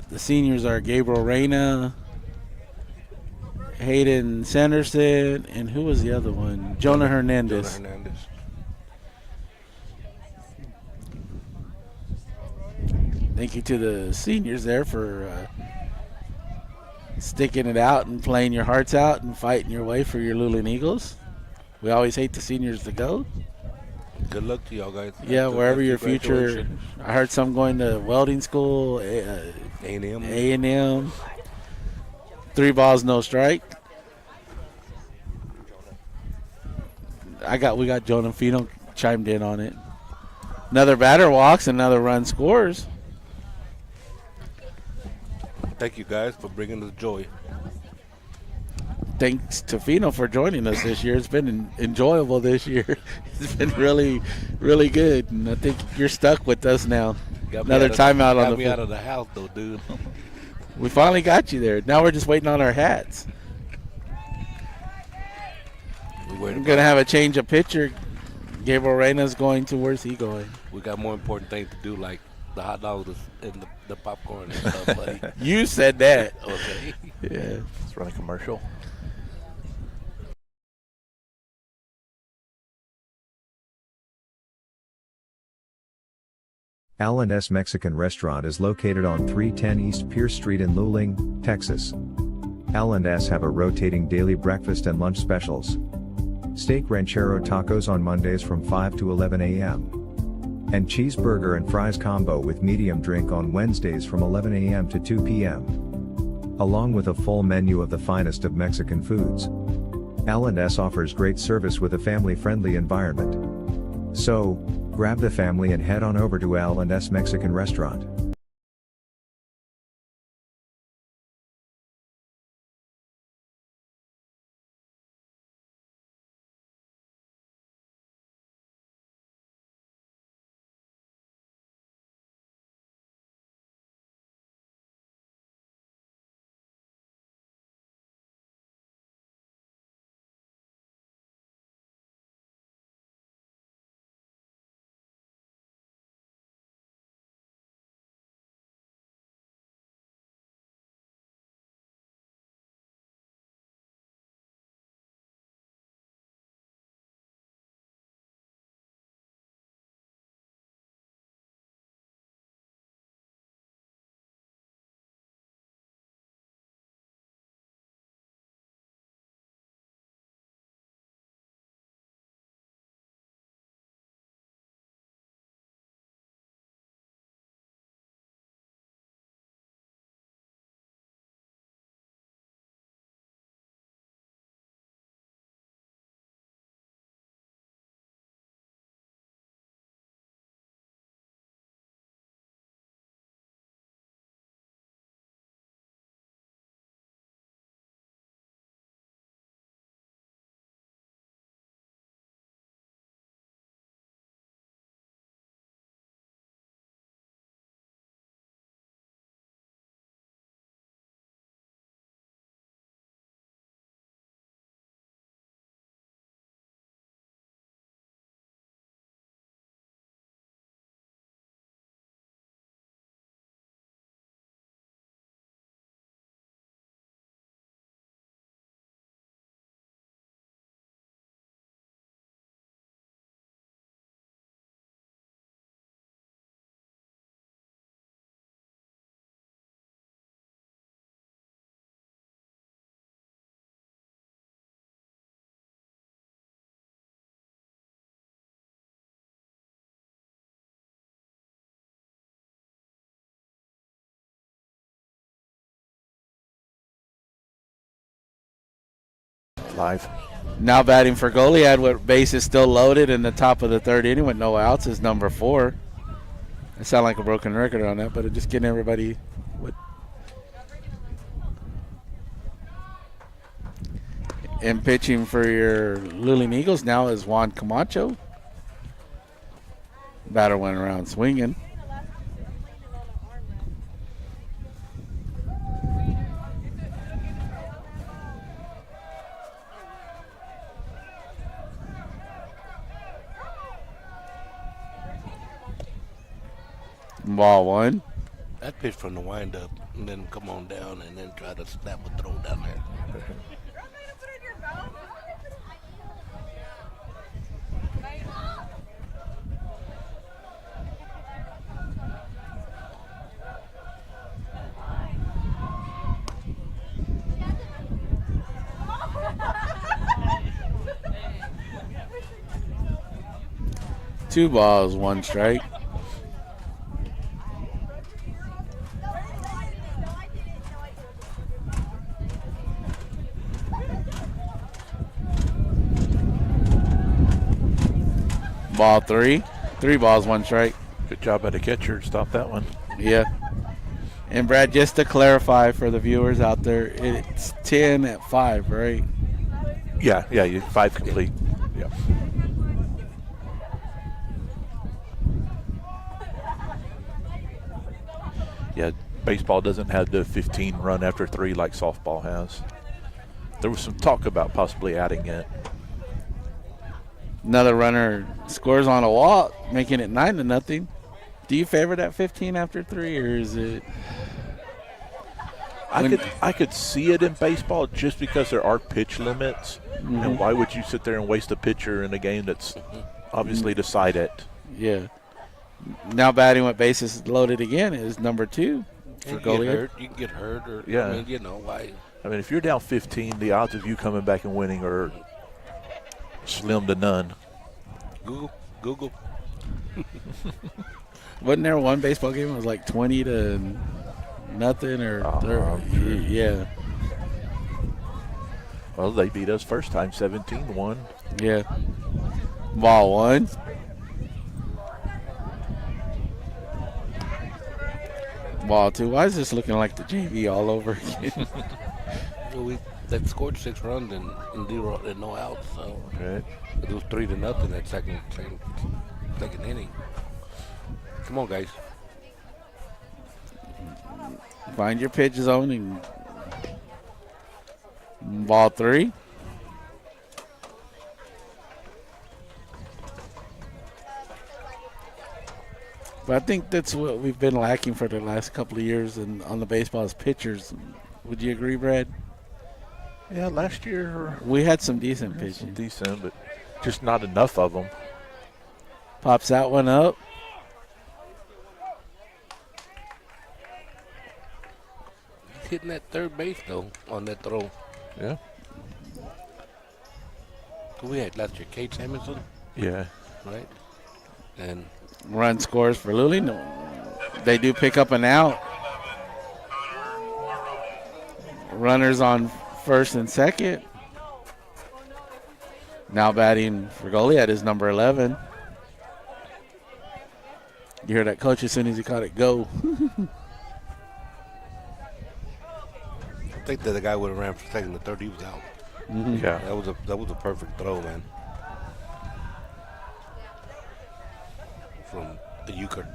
the seniors are Gabriel Reyna, Hayden Sanderson, and who was the other one? Jonah Hernandez. Thank you to the seniors there for sticking it out and playing your hearts out and fighting your way for your Luling Eagles. We always hate the seniors to go. Good luck to y'all guys. Yeah, wherever your future. I heard some going to welding school, A&M. 3 balls, no strike. We got Jonah Fino chimed in on it. Another batter walks, another run scores. Thank you guys for bringing us joy. Thanks to Fino for joining us this year. It's been enjoyable this year. It's been really, really good. And I think you're stuck with us now. Another timeout on the field. Got me out of the house, though, dude. We finally got you there. Now we're just waiting on our hats. We're going to have a change of pitcher. Gabriel Reyna's going to, where's he going? We got more important things to do, like the hot dogs and the popcorn and stuff, buddy. You said that. Okay. Yeah. Let's run a commercial. L&S Mexican Restaurant is located on 310 East Pierce Street in Luling, Texas. L&S have a rotating daily breakfast and lunch specials. Steak ranchero tacos on Mondays from 5 to 11 a.m. And cheeseburger and fries combo with medium drink on Wednesdays from 11 a.m. to 2 p.m. Along with a full menu of the finest of Mexican foods. L&S offers great service with a family-friendly environment. So, grab the family and head on over to L&S Mexican Restaurant. Live. Now batting for Goliad with bases still loaded in the top of the third inning with no outs is number 4. I sound like a broken record on that, but just getting everybody what. And pitching for your Luling Eagles now is Juan Camacho. Batter went around swinging. Ball 1. That pitch from the windup and then come on down and then try to snap a throw down there. Two balls, 1 strike. Ball 3. 3 balls, 1 strike. Good job by the catcher. Stop that one. Yeah. And Brad, just to clarify for the viewers out there, it's 10 at 5, right? Yeah, you 5 complete. Yeah. Yeah, baseball doesn't have the 15 run after 3 like softball has. There was some talk about possibly adding it. Another runner scores on a walk, making it 9-0. Do you favor that 15 after 3, or is it? I could see it in baseball just because there are pitch limits, and why would you sit there and waste a pitcher in a game that's obviously decided? Yeah. Now batting with bases loaded again is number 2 for Goliad. You can get hurt, or Yeah. I mean, you know why? I mean, if you're down 15, the odds of you coming back and winning are slim to none. Google. Wasn't there one baseball game that was like 20-0 or yeah. Well, they beat us first time, 17-1. Yeah. Ball 1. Ball 2. Why is this looking like the JV all over again? That scored 6 runs and no outs. So Right. it was 3-0 that second inning. Come on, guys. Find your pitch zone and ball 3. But I think that's what we've been lacking for the last couple of years on the baseball is pitchers. Would you agree, Brad? Yeah, last year We had some decent some pitching. decent, but just not enough of them. Pops that one up. He's hitting that third base, though, on that throw. Yeah. Who we had last year? Kate Samuelson, Yeah. right? And Run scores for Luling. They do pick up an out. Runners on first and second. Now batting for Goliad is number 11. You hear that coach as soon as he caught it go. I think that the guy would have ran for second or third. He was out. Yeah. That was a perfect throw, man. From the Euchre.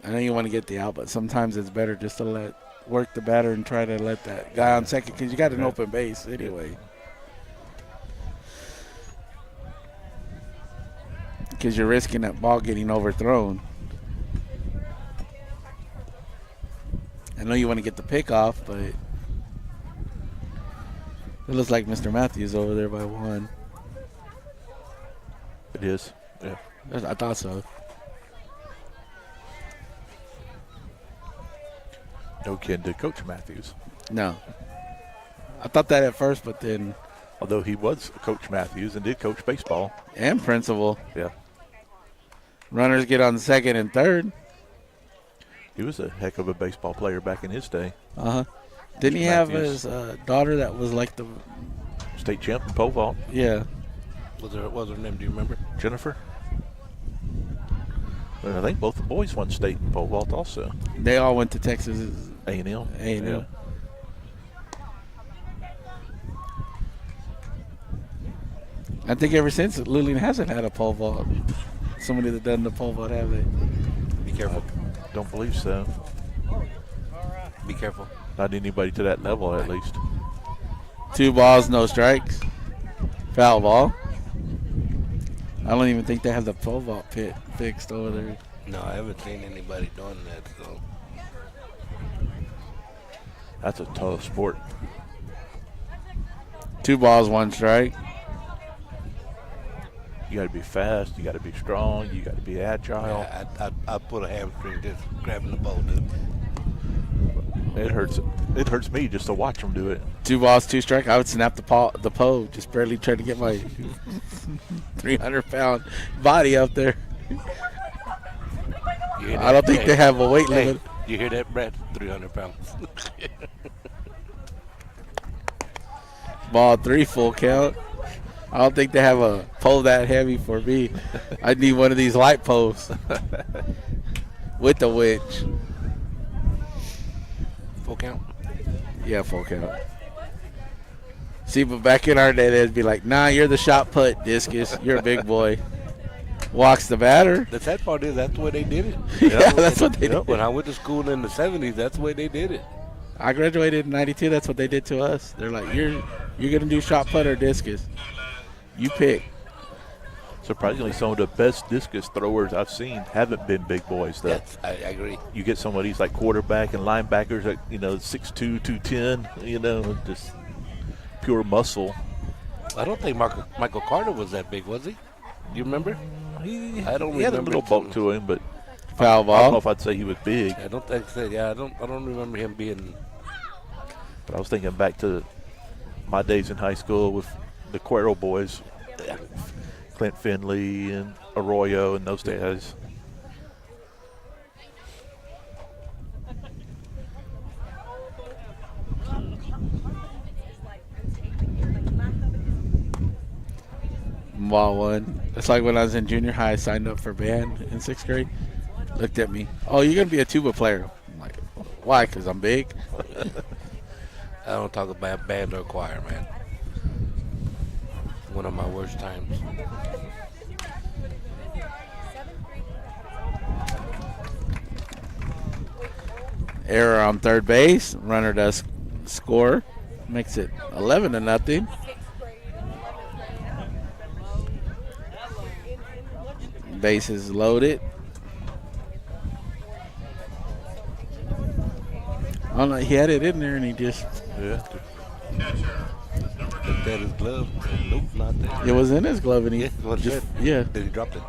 I know you want to get the out, but sometimes it's better just to work the batter and try to let that guy on second because you got an open base anyway. Because you're risking that ball getting overthrown. I know you want to get the pick off, but it looks like Mr. Matthews over there by 1. It is. Yeah. I thought so. No kin to Coach Matthews. No. I thought that at first, but then Although he was Coach Matthews and did coach baseball. And principal. Yeah. Runners get on second and third. He was a heck of a baseball player back in his day. Uh-huh. Didn't he have Matthews. his daughter that was like the... State champ in pole vault. Yeah. What was her name? Do you remember? Jennifer. And I think both the boys won state in pole vault also. They all went to Texas A&M. A&M. Yeah. I think ever since, Luling hasn't had a pole vault. Somebody that done the pole vault, have they? Be careful. Don't believe so. Be careful. Not anybody to that level, at least. 2 balls, no strikes. Foul ball. I don't even think they have the pole vault pit fixed over there. No, I haven't seen anybody doing that. So That's a tough sport. 2 balls, 1 strike. You got to be fast. You got to be strong. You got to be agile. yeah, I put a hamstring just grabbing the ball, dude. It hurts. It hurts me just to watch them do it. 2 balls, 2 strike. I would snap the pole, just barely trying to get my 300-pound body up there. I don't think they have a weight limit. You hear that, Brad? 300 pounds. Ball 3, full count. I don't think they have a pole that heavy for me. I need one of these light poles with the winch. Full count. Yeah, full count. See, but back in our day, they'd be like, nah, you're the shot put, discus. You're a big boy. Walks the batter. The sad part is that's the way they did it. Yeah, that's what they did. When I went to school in the 70s, that's the way they did it. I graduated in 92. That's what they did to us. They're like, you're going to do shot put or discus. You pick. Surprisingly, some of the best discus throwers I've seen haven't been big boys, though. Yes, I agree. You get some of these like quarterback and linebackers, like 6'2", 210, just pure muscle. I don't think Michael Carter was that big, was he? You remember? He I don't he had a remember little bulk to him, but Foul I don't ball. know if I'd say he was big. I don't think so. Yeah, I don't remember him being. But I was thinking back to my days in high school with the Cuero boys, Clint Finley and Arroyo and those days. Ball 1. It's like when I was in junior high, I signed up for band in 6th grade. Looked at me. Oh, you're going to be a tuba player. I'm like, why? Because I'm big? I don't talk about band or choir, man. One of my worst times. Error on third base. Runner does score. Makes it 11-0. Base is loaded. Oh no, he had it in there and he just. Yeah. Looked at his glove. Nope, not there. It was in his glove and he Yeah, what's just. that? Yeah. Then he dropped it.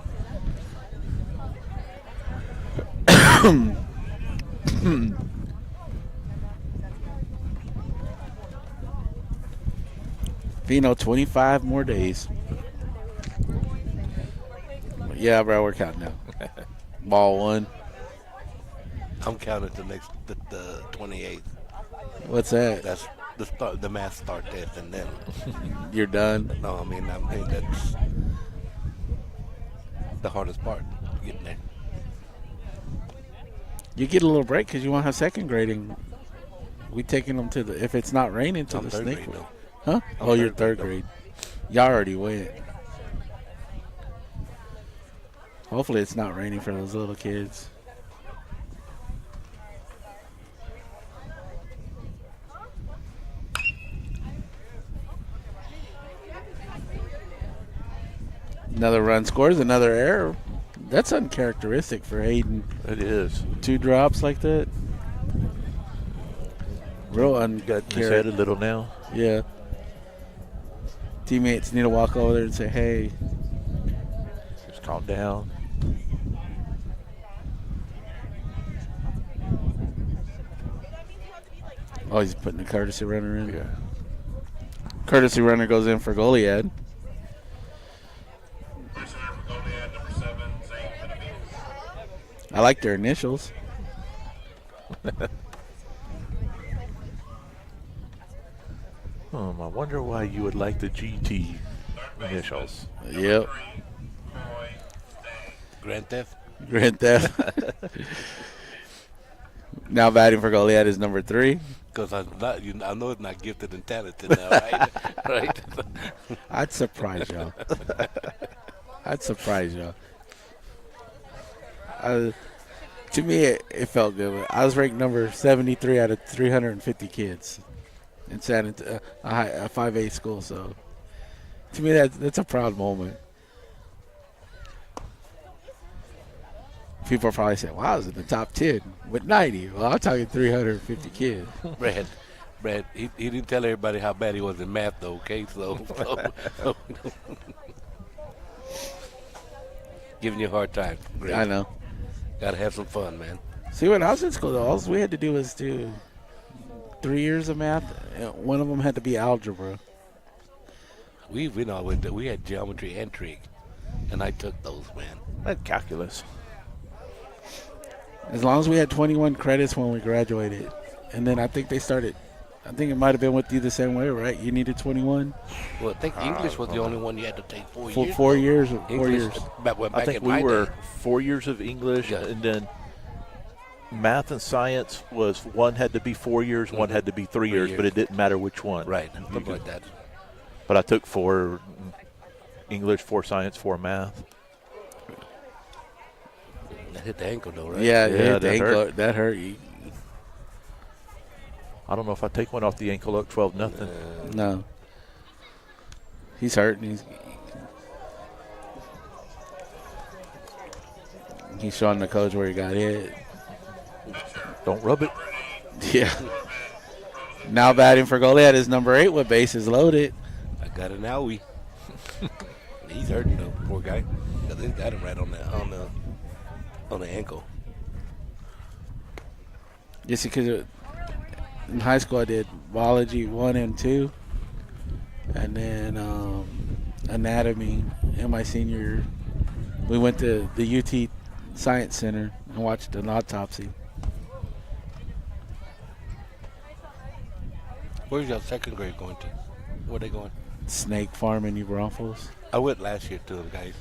Fino, 25 more days. Yeah, bro, we're counting now. Ball 1. I'm counting the 28th. What's that? That's the math start test, and then You're done. no, I mean that's the hardest part, getting there. You get a little break because you won't have second grading. We taking them to the, if it's not raining, to I'm the third snake. grade, though. Huh? I'm Oh, you're third third grade, grade. Y'all already went. Hopefully it's not raining for those little kids. Another run scores, another error. That's uncharacteristic for Hayden. It is. 2 drops like that. Real Got in his head a uncharacteristic. little now. Yeah. Teammates need to walk over there and say, hey. Just calm down. Oh, he's putting a courtesy runner in. Yeah. Courtesy runner goes in for Goliad. First runner for Goliad, number 7, Zane Benavides. I like their initials. I wonder why you would like the GT initials. Yep. Roy Stang. Grand Theft. Grand Theft. Now batting for Goliad is number 3. Because I know it's not gifted and talented now, right? Right. I'd surprise y'all. To me, it felt good. I was ranked number 73 out of 350 kids in a 5A school. So, to me, that's a proud moment. People are probably saying, wow, I was in the top 10 with 90. Well, I'm talking 350 kids. Brad, he didn't tell everybody how bad he was in math, though, okay? So giving you a hard time. Great. I know. Got to have some fun, man. See, when I was in school, though, all we had to do was do 3 years of math. And one of them had to be algebra. We had geometry and trig, and I took those, man. I had calculus. As long as we had 21 credits when we graduated. And then I think it might have been with you the same way, right? You needed 21? Well, I think English was the only one you had to take 4 years. 4 years. 4 English, years. Back I think in we my were day. 4 years of English, Yeah. and then math and science was one had to be 4 years, one had to be 3 years, but it didn't matter which one. Right, something like that. But I took 4 English, 4 science, 4 math. That hit the ankle, though, right? Yeah, Yeah, the ankle, that hurt you. I don't know if I take one off the ankle up 12-0. No. He's hurt. He's showing the coach where he got hit. Don't rub it. Yeah. Now batting for Goliad is number 8 with bases loaded. I got an owie. He's hurting, though, poor guy. Because he got him right on the ankle. Just because in high school I did biology 1 and 2, and then anatomy in my senior year. We went to the UT Science Center and watched an autopsy. Where's your second grade going to? Where they going? Snake Farm in New Braunfels. I went last year to them, guys.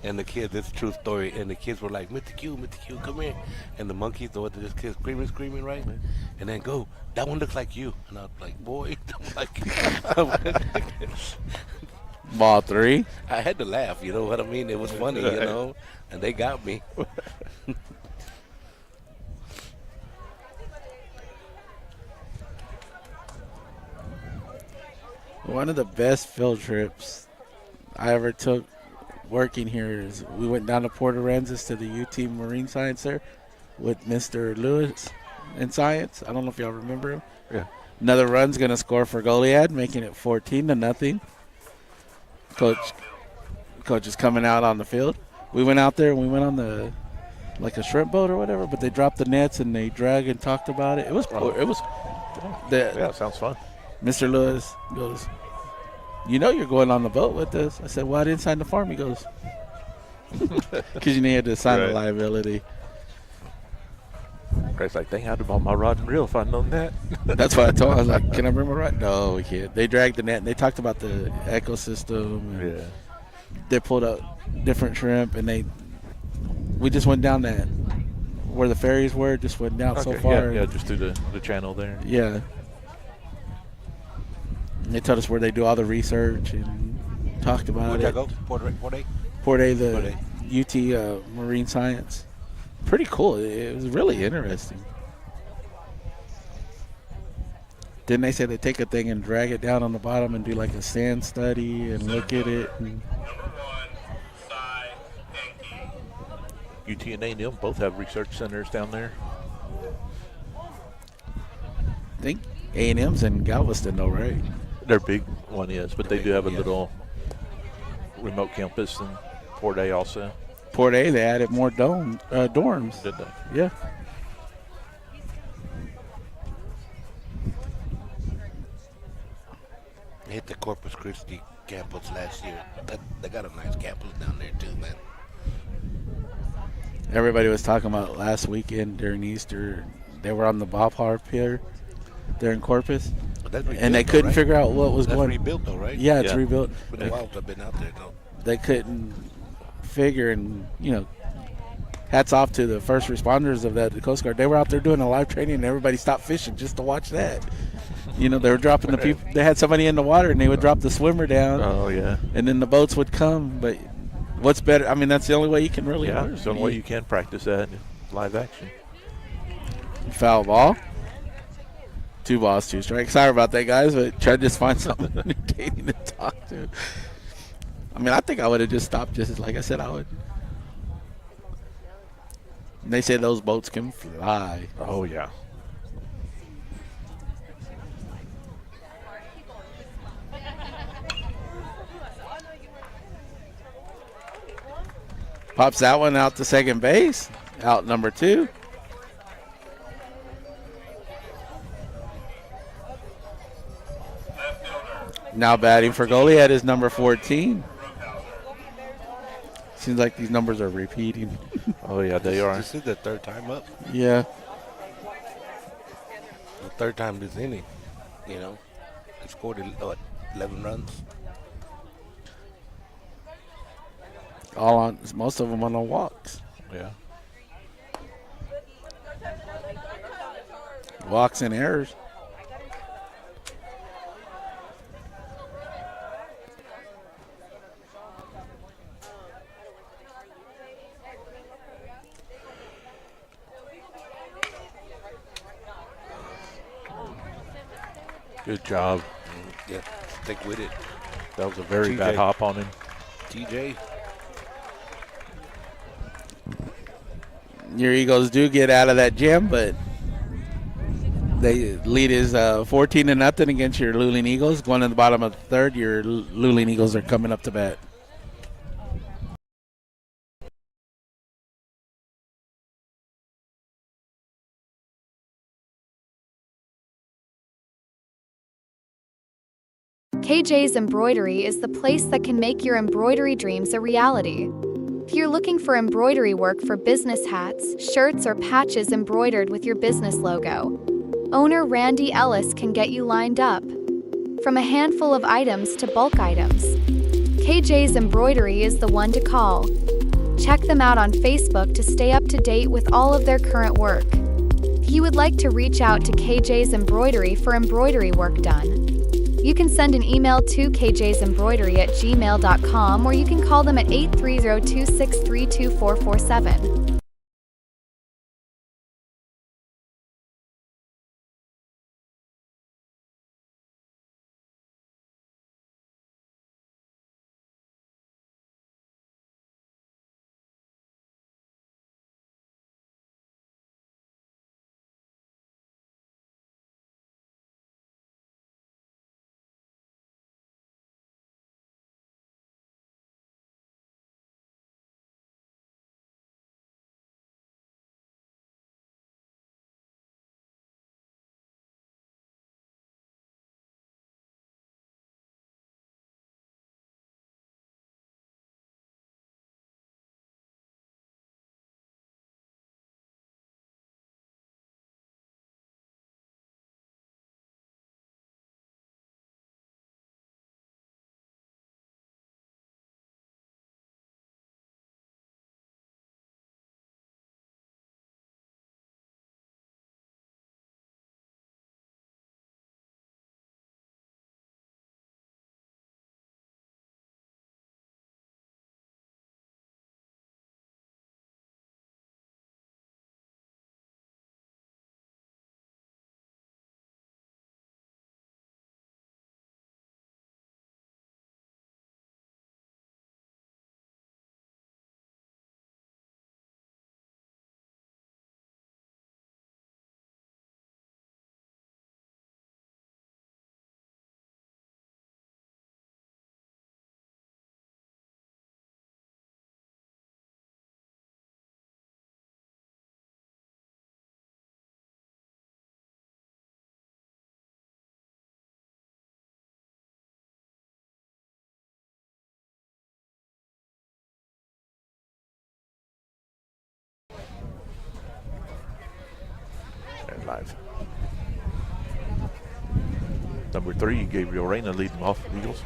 And the kids, this is a true story, and the kids were like, Mr. Q, come here. And the monkeys, this kid screaming, right? And then go, that one looks like you. And I was like, boy. Ball 3. I had to laugh, you know what I mean? It was funny, you know, and they got me. One of the best field trips I ever took working here is we went down to Port Aransas to the UT Marine Science Center with Mr. Lewis in science. I don't know if y'all remember him. Yeah. Another run's going to score for Goliad, making it 14-0. Coach is coming out on the field. We went out there and we went on a shrimp boat or whatever, but they dropped the nets and they dragged and talked about it. It was cool. Yeah, sounds fun. Mr. Lewis goes, you know you're going on the boat with us. I said, well, I didn't sign the farm. He goes, because you needed to sign the liability. Greg's like, dang, I'd have bought my rod and reel if I'd known that. That's what I told him. I was like, can I bring my rod? No, we can't. They dragged the net, and they talked about the ecosystem. And they pulled up different shrimp, and we just went down that, where the ferries were, just went down so far. Yeah, just through the channel there. Yeah. And they told us where they do all the research and talked about Where'd it. y'all go? Port A? Port A, the UT Marine Science. Pretty cool. It was really interesting. Then they said they take a thing and drag it down on the bottom and do like a sand study and look at it. And Number 1, Cy Enke. UT and A&M both have research centers down there. I think A&M's in Galveston though, right? Their big one is, but they do have a little remote campus in Port A also. Port A, they added more dorms. Did they? Yeah. They hit the Corpus Christi campus last year. They got a nice campus down there too, man. Everybody was talking about last weekend during Easter. They were on the ballpark pier there in Corpus, But that's rebuilt, and they couldn't figure out what was That's going. rebuilt though, right? Yeah, it's Yeah. rebuilt. It's been a while since I've been out there though. They couldn't figure, and hats off to the first responders of the Coast Guard. They were out there doing a live training, and everybody stopped fishing just to watch that. They were dropping the people. They had somebody in the water, and they would drop the swimmer down. Oh, yeah. And then the boats would come. But what's better? I mean, that's the only way you can really Yeah, learn. it's the only way you can practice that in live action. Foul ball. 2 balls, 2 strikes. Sorry about that, guys, but try to just find something entertaining to talk to. I mean, I think I would have just stopped just like I said I would. And they say those boats can fly. Oh, yeah. Pops that one out to second base. Out number 2. Now batting for Goliad is number 14. Seems like these numbers are repeating. Oh, yeah, they are. This is the third time up. Yeah. The third time this inning. They scored 11 runs. Most of them on the walks. Yeah. Walks and errors. Good job. Yeah, stick with it. That was a very TJ. bad hop on him. TJ. Your Eagles do get out of that jam, but the lead is 14-0 against your Luling Eagles. Going in the bottom of the third, your Luling Eagles are coming up to bat. KJ's Embroidery is the place that can make your embroidery dreams a reality. If you're looking for embroidery work for business hats, shirts, or patches embroidered with your business logo, owner Randy Ellis can get you lined up. From a handful of items to bulk items, KJ's Embroidery is the one to call. Check them out on Facebook to stay up to date with all of their current work. If you would like to reach out to KJ's Embroidery for embroidery work done, you can send an email to kjsembroidery@gmail.com, or you can call them at 830-263-2447. They're live. Number 3, Gabriel Reyna leading off the Eagles.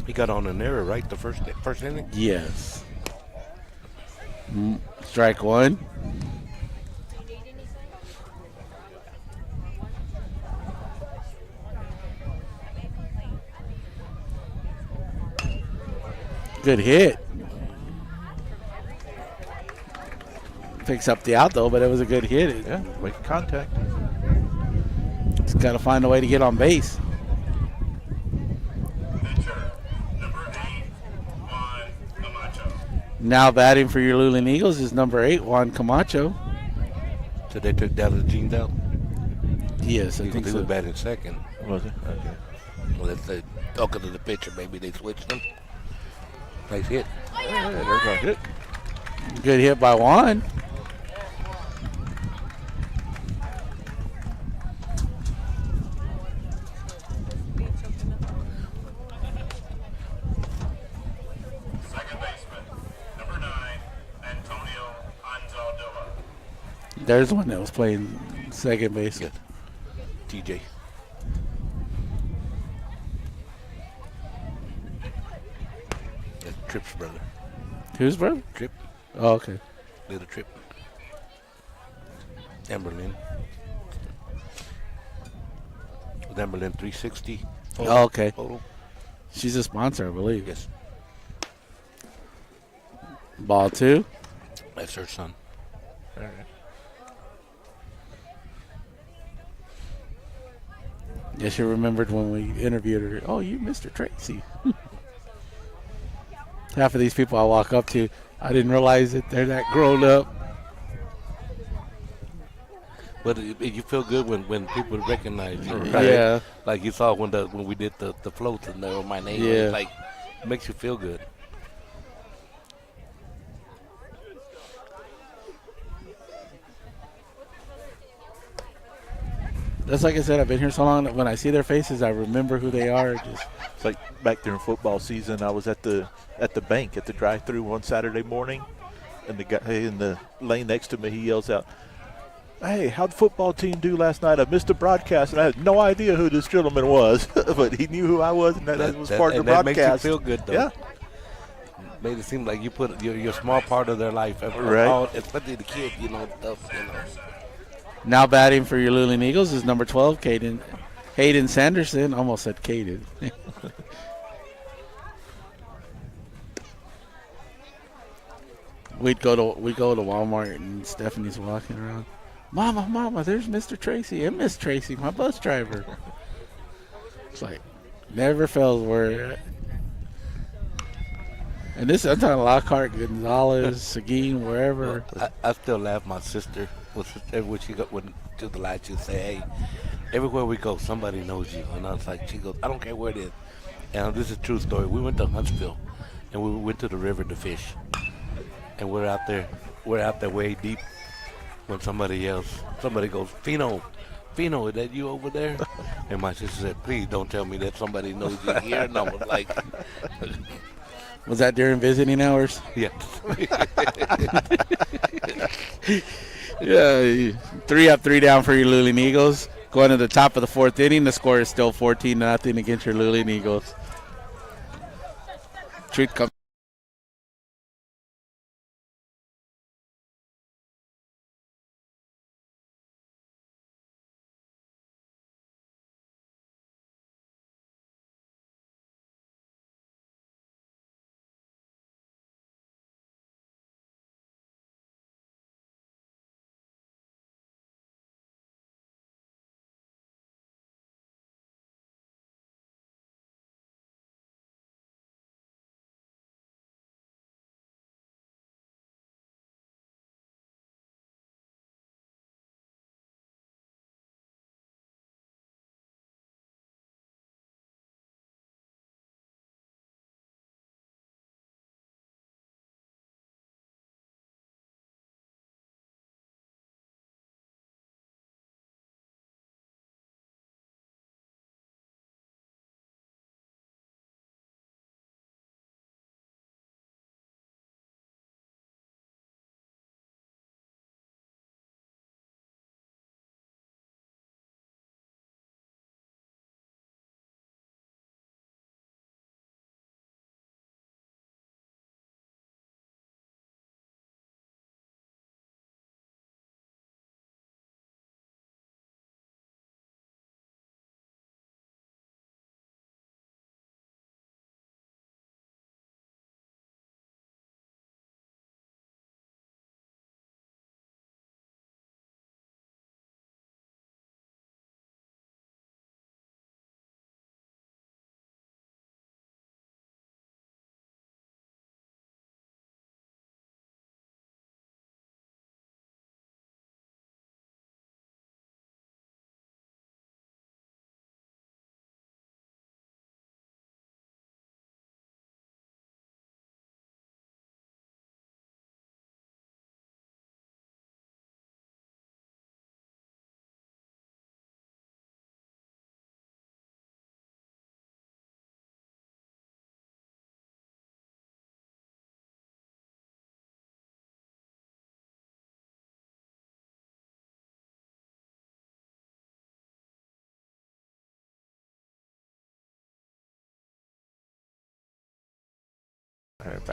He got on an error, right? The first inning? Yes. Strike one. Good hit. Picks up the out, though, but it was a good hit. Yeah, making contact. It's got to find a way to get on base. Pitcher, number 8, Juan Camacho. Now batting for your Luling Eagles is number 8, Juan Camacho. So they took Dallas Jeans out? Yes, I He think was so. batting second. Was it? Okay. Well, if they talking to the pitcher, maybe they switched him. Nice hit. Yeah, there's a hit. Good hit by Juan. Second baseman, number 9, Antonio Anzaldua. There's one that was playing second base. Good. TJ. That's Tripp's brother. Who's brother? Tripp. Oh, okay. Little Tripp. Amberlin. With Amberlin 360. Oh, okay. Total. She's a sponsor, I believe. Yes. Ball 2. That's her son. All right. Yes, you remembered when we interviewed her. Oh, you Mr. Tracy. Half of these people I walk up to, I didn't realize that they're that grown up. But you feel good when people recognize you. Right. Yeah. Like you saw when we did the floats and they were my name. Yeah. Like, it makes you feel good. That's like I said, I've been here so long that when I see their faces, I remember who they are. Just It's like back during football season, I was at the bank at the drive-through one Saturday morning, and the guy in the lane next to me, he yells out, "Hey, how'd the football team do last night? I missed the broadcast," and I had no idea who this gentleman was, but he knew who I was, and that was part of the that broadcast. makes you feel good, though. Yeah. Made it seem like you put you're a small part of their life, Right. especially the kids, stuff. now batting for your Luling Eagles is number 12, Hayden Sanderson. Almost said Caden. We go to Walmart and Stephanie's walking around. Mama, there's Mr. Tracy and Miss Tracy, my bus driver. It's like never fails where. And this, I'm talking Lockhart, Gonzalez, Seguin, wherever. I still laugh. My sister when she went to the light, she'd say, "Hey, everywhere we go, somebody knows you." And I was like, she goes, "I don't care where it is." And this is a true story. We went to Huntsville, and we went to the river to fish. And we're out there way deep when somebody yells, somebody goes, Fino, is that you over there? And my sister said, "Please don't tell me that somebody knows you here." And I was like, Was that during visiting hours? yeah. Yeah, 3 up, 3 down for your Luling Eagles. Going to the top of the 4th inning, the score is still 14-0 against your Luling Eagles. Truth comes.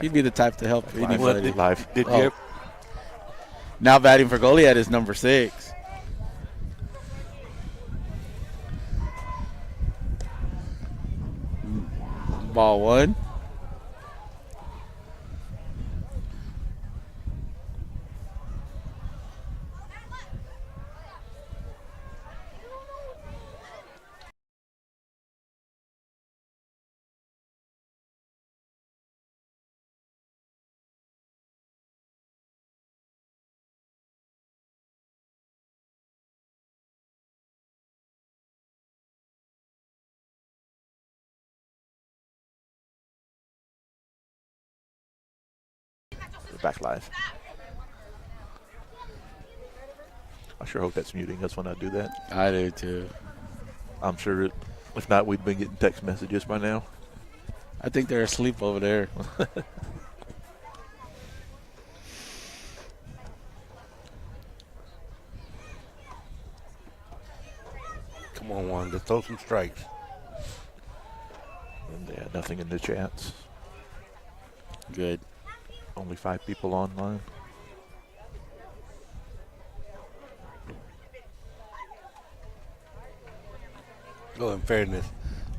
He'd be the type to help anybody. Live. Did Oh. you? Now batting for Goliad is number 6. Ball 1. We're back live. I sure hope that's muting us when I do that. I do too. I'm sure if not, we'd been getting text messages by now. I think they're asleep over there. Come on, Juan. Let's throw some strikes. And they had nothing in the chats. Good. Only 5 people online. Oh, in fairness,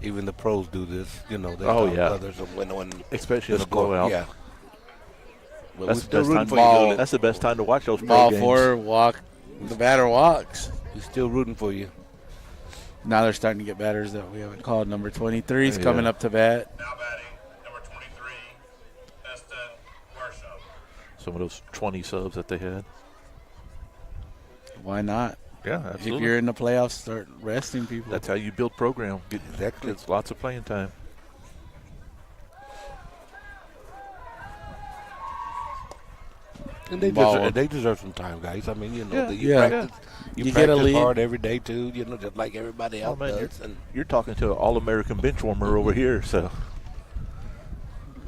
even the pros do this. You know, they Oh, talk yeah. others of when Especially in a it's going- blowout. Yeah. But That's we're the still best rooting time. for you, Luling. That's the best time to watch those pro Ball games. 4, walk. The batter walks. We're still rooting for you. Now they're starting to get batters that we haven't called. Number 23 is Yeah. coming up to bat. Now batting, number 23, Eston Marshall. Some of those 20 subs that they had. Why not? Yeah, If absolutely. you're in the playoffs, start resting people. That's how you build program. Exactly. Gets lots of playing time. And Ball. they deserve some time, guys. I mean, you know, Yeah. you Yeah. practice, you You get a practice lead. hard every day too. You know, just like everybody else Oh, man, does. And You're talking to an All-American bench warmer over here, so.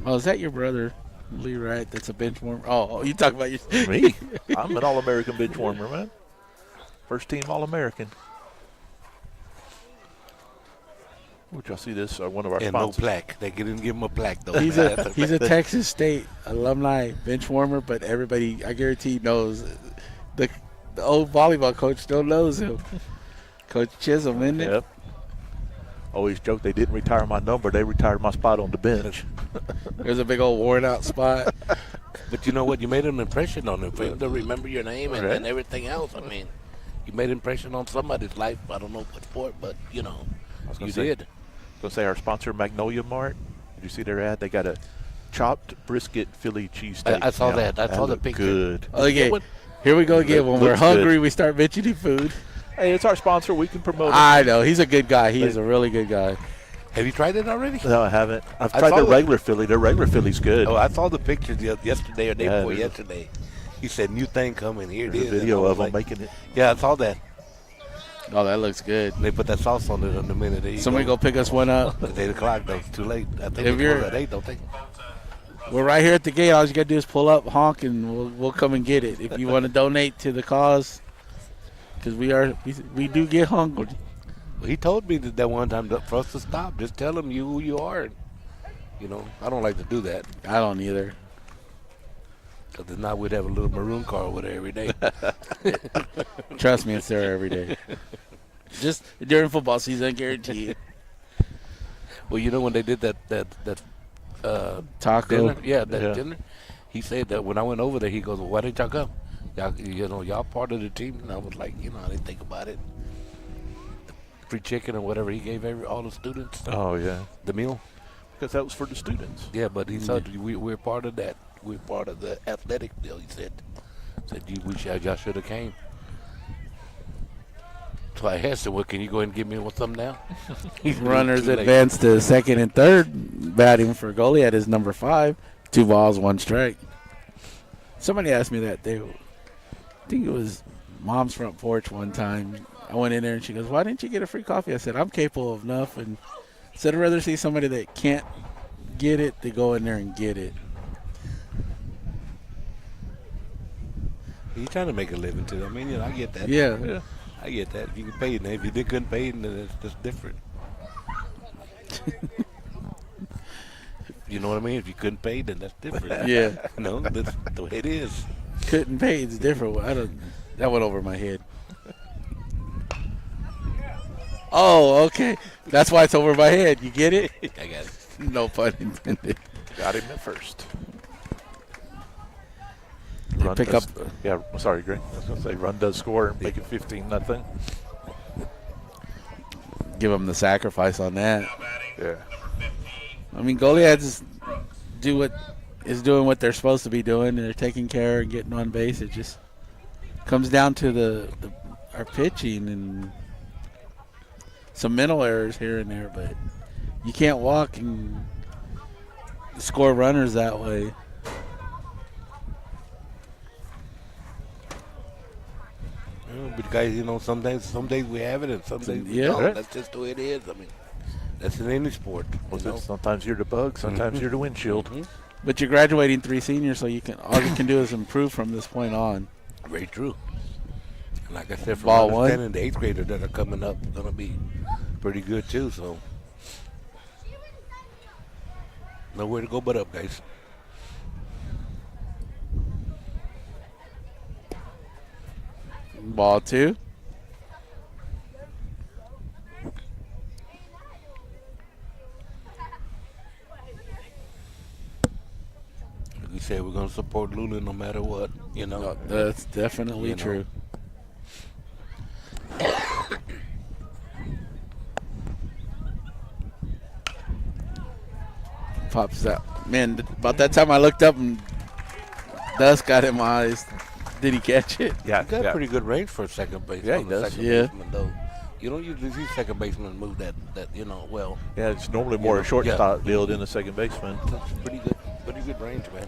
Oh, is that your brother, Lee Wright? That's a bench warmer. Oh, you talk about your Me? I'm an All-American bench warmer, man. First team All-American. Would y'all see this? One of our and no sponsors. plaque. They didn't give him a plaque though. He's a Texas State alumni bench warmer, but everybody, I guarantee, knows the old volleyball coach still knows him. Coach Chisholm, isn't it? Yep. Always joke they didn't retire my number. They retired my spot on the bench. There's a big old worn out spot. But you know what? You made an impression on him for him to remember your name and, Right. and everything else. I mean, you made an impression on somebody's life. I don't know what sport, but you know, was you gonna say- did. Gonna say our sponsor Magnolia Mart. Did you see their ad? They got a chopped brisket Philly cheesesteak. I saw now. that. I saw the looked picture. Good. Okay, What- here we go again. When we're Looks hungry, good. we start mentioning food. Hey, it's our sponsor. We can promote it. I know. He's a good guy. He is a really good guy. Have you tried it already? No, I haven't. I've I tried saw their the- regular Philly. Their regular Philly's good. Oh, I saw the pictures yesterday or day Yeah, before there's a- yesterday. He said, "New thing coming here." There's It a is. video And I of was them like, making it. Yeah, I saw that. Oh, that looks good. They put that sauce on it in a minute. There you Somebody go pick us one up. It's 8 o'clock though. It's too late. I think If they you're- close at 8, don't they? We're right here at the gate. All you got to do is pull up, honk, and we'll come and get it. If you want to donate to the cause, because we do get hungry. Well, he told me that one time that for us to stop, just tell him who you are. You know, I don't like to do that. I don't either. Because if not, we'd have a little maroon car over there every day. Trust me, it's there every day. Just during football season, guaranteed. Well, you know when they did that Taco. dinner? Yeah, that Yeah. dinner. He said that when I went over there, he goes, well, "Why didn't y'all come? Y'all part of the team." And I was like, I didn't think about it. Free chicken or whatever he gave all the students. Oh yeah, The meal. because that was for the students. Yeah, but he said we're part of that. We're part of the athletic deal. He said y'all should have came. So I asked him, "Well, can you go ahead and give me something now?" Runners Too late. advance to second and third. Batting for Goliad is number 5. 2 balls, 1 strike. Somebody asked me that. I think it was Mom's front porch one time. I went in there and she goes, "Why didn't you get a free coffee?" I said, "I'm capable of enough." And said, I'd rather see somebody that can't get it to go in there and get it. He's trying to make a living too. I mean, I get that. Yeah. I get that. If you can pay it, if you couldn't pay it, then it's just different. You know what I mean? If you couldn't pay, then that's different. Yeah. You know, that's the way it is. Couldn't pay. It's different. That went over my head. Oh, okay. That's why it's over my head. You get it? I got it. No pun intended. Got him at first. They pick up. Yeah, sorry, Greg. I was going to say run does score and make it 15-0. Give them the sacrifice on that. Yeah. I mean, Goliads is doing what they're supposed to be doing, and they're taking care and getting on base. It just comes down to our pitching and some mental errors here and there, but you can't walk and score runners that way. But guys, you know, some days we have it, and some days we Yeah. don't. Right. That's just the way it is. I mean, that's in any sport. You know? Sometimes you're the bug, sometimes you're the windshield. But you're graduating 3 seniors, so all you can do is improve from this point on. Very true. And like I said, from Ball one. understanding, the 8th graders that are coming up going to be pretty good too. So nowhere to go but up, guys. Ball 2. Like we said, we're going to support Lula no matter what, you know. That's definitely You know. true. Pops out. Man, about that time I looked up and dust got in my eyes. Did he catch it? Yeah, He got pretty good range for a second base. Yeah, he on the does. second Yeah. baseman, though. You don't usually see second baseman move that you know, well. Yeah, it's normally more a shortstop deal than a second baseman. That's pretty good range, man.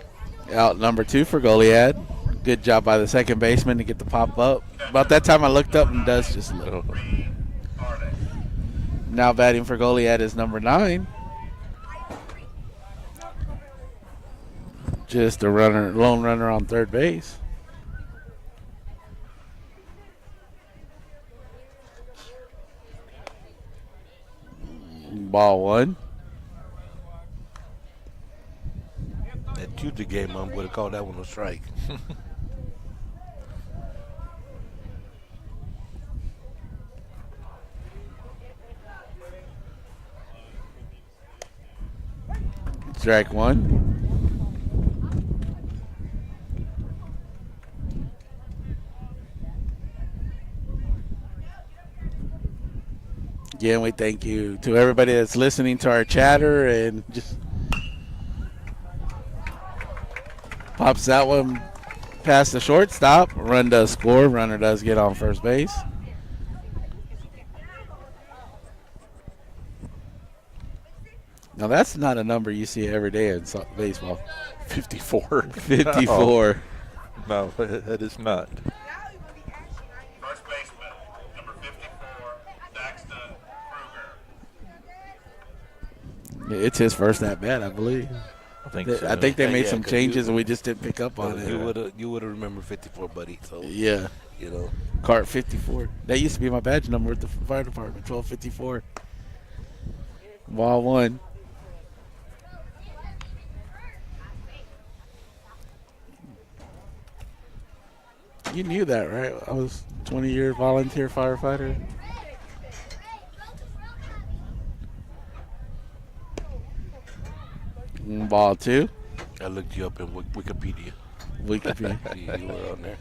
Out number 2 for Goliad. Good job by the second baseman to get the pop up. About that time I looked up and dust just a little. Now batting for Goliad is number 9. Just a lone runner on third base. Ball 1. That Tuesday game, I would have called that one a strike. Strike 1. Again, we thank you to everybody that's listening to our chatter and just pops that one past the shortstop. Run does score. Runner does get on first base. Now, that's not a number you see every day in baseball. 54. 54. No, that is not. First baseman, number 54, Daxton Kruger. It's his first at bat, I believe. I think so. I think they made Yeah, some 'cause changes and we just didn't pick up on it. You would have remembered 54, buddy. So Yeah. you know. Cart 54. That used to be my badge number at the fire department, 1254. Ball 1. You knew that, right? I was 20-year volunteer firefighter. Ball 2. I looked you up in Wikipedia. Wikipedia. You were on there.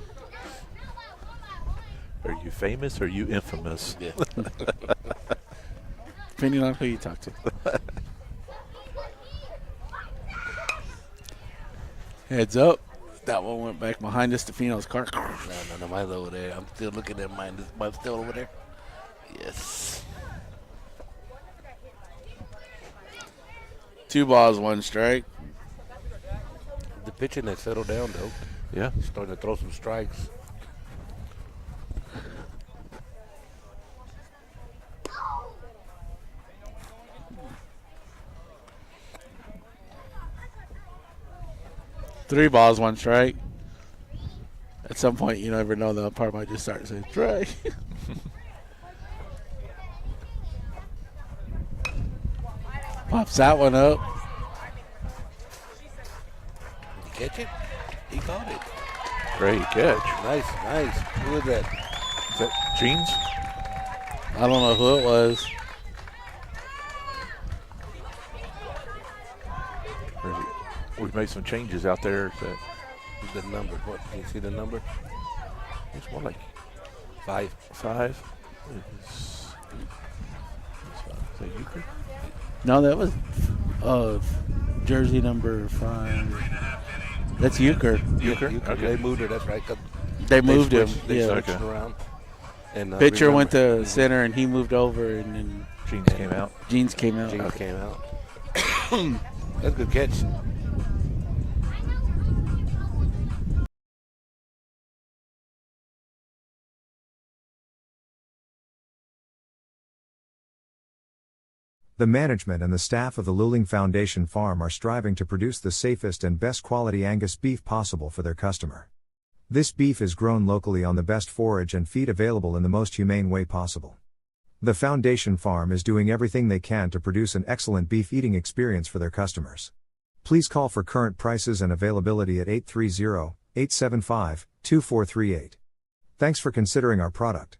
Are you famous or are you infamous? Yeah. Depending on who you talk to. Heads up. That one went back behind Estefano's car. No, mine's over there. I'm still looking at mine. Is mine still over there? Yes. 2 balls, 1 strike. The pitching has settled down, though. Yeah. Starting to throw some strikes. Three balls, 1 strike. At some point, you never know, the umpire might just start saying strike. Pops that one up. catch it? He caught it. Great catch. Nice. Who is that? Is that Jeans? I don't know who it was. We've made some changes out there. The number. What? Can you see the number? It's more like 5. 5. Is that Euchre? No, that was jersey number 5. That's Euchre. Euchre? Okay. They moved her. That's right. They moved him. They Yeah. switched around. And Pitcher went remember, to center, and he moved over, and then Jeans came out. Jeans came out. James came out. That's a good catch. The management and the staff of the Luling Foundation Farm are striving to produce the safest and best quality Angus beef possible for their customer. This beef is grown locally on the best forage and feed available in the most humane way possible. The Foundation Farm is doing everything they can to produce an excellent beef eating experience for their customers. Please call for current prices and availability at 830-875-2438. Thanks for considering our product.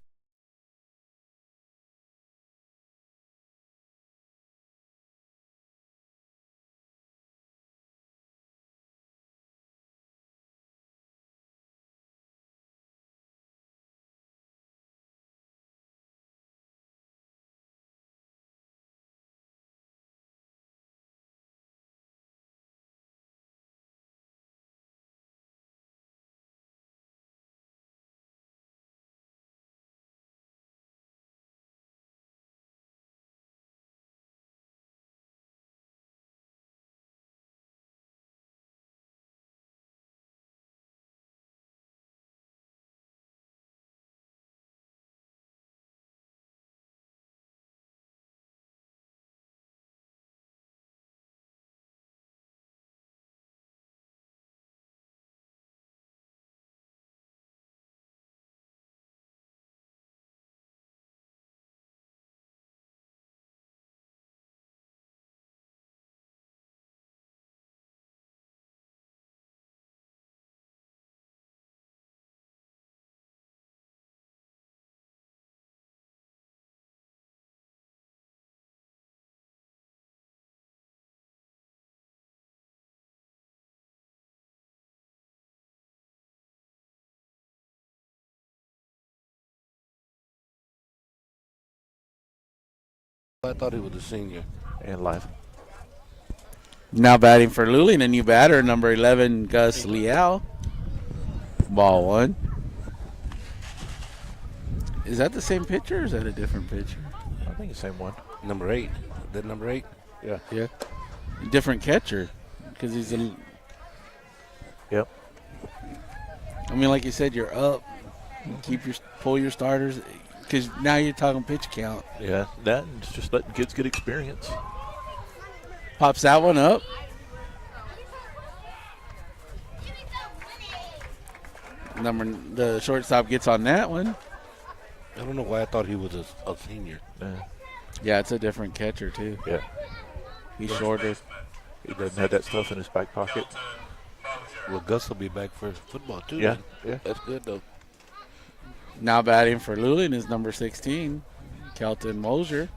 I thought he was a senior. And live. Now batting for Luling, a new batter, number 11, Gus Liao. Ball 1. Is that the same pitcher or is that a different pitcher? I think the same one. Number 8. That number 8? Yeah. Yeah. Different catcher because he's a. Yep. I mean, like you said, you're up. Pull your starters because now you're talking pitch count. Yeah. That and it's just letting kids get experience. Pops that one up. The shortstop gets on that one. I don't know why I thought he was a senior. Yeah, it's a different catcher too. Yeah. He's shorter. He doesn't have that stuff in his back pocket. Well, Gus will be back for football too. Yeah. Then. Yeah. That's good though. Now batting for Luling is number 16, Kelton Mosier.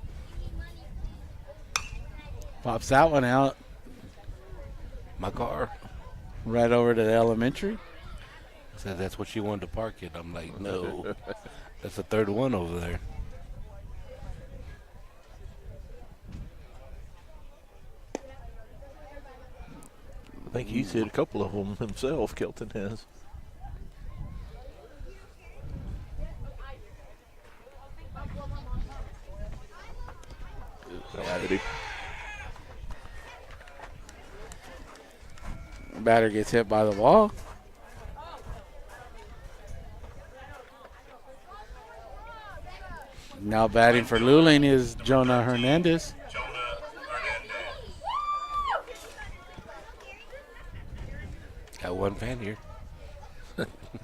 Pops that one out My car right over to the elementary. said that's what she wanted to park it. I'm like, no. That's the third one over there. I think he's hit a couple of them himself, Kelton has. Batter gets hit by the ball. Now batting for Luling is Jonah Hernandez. Got one fan here.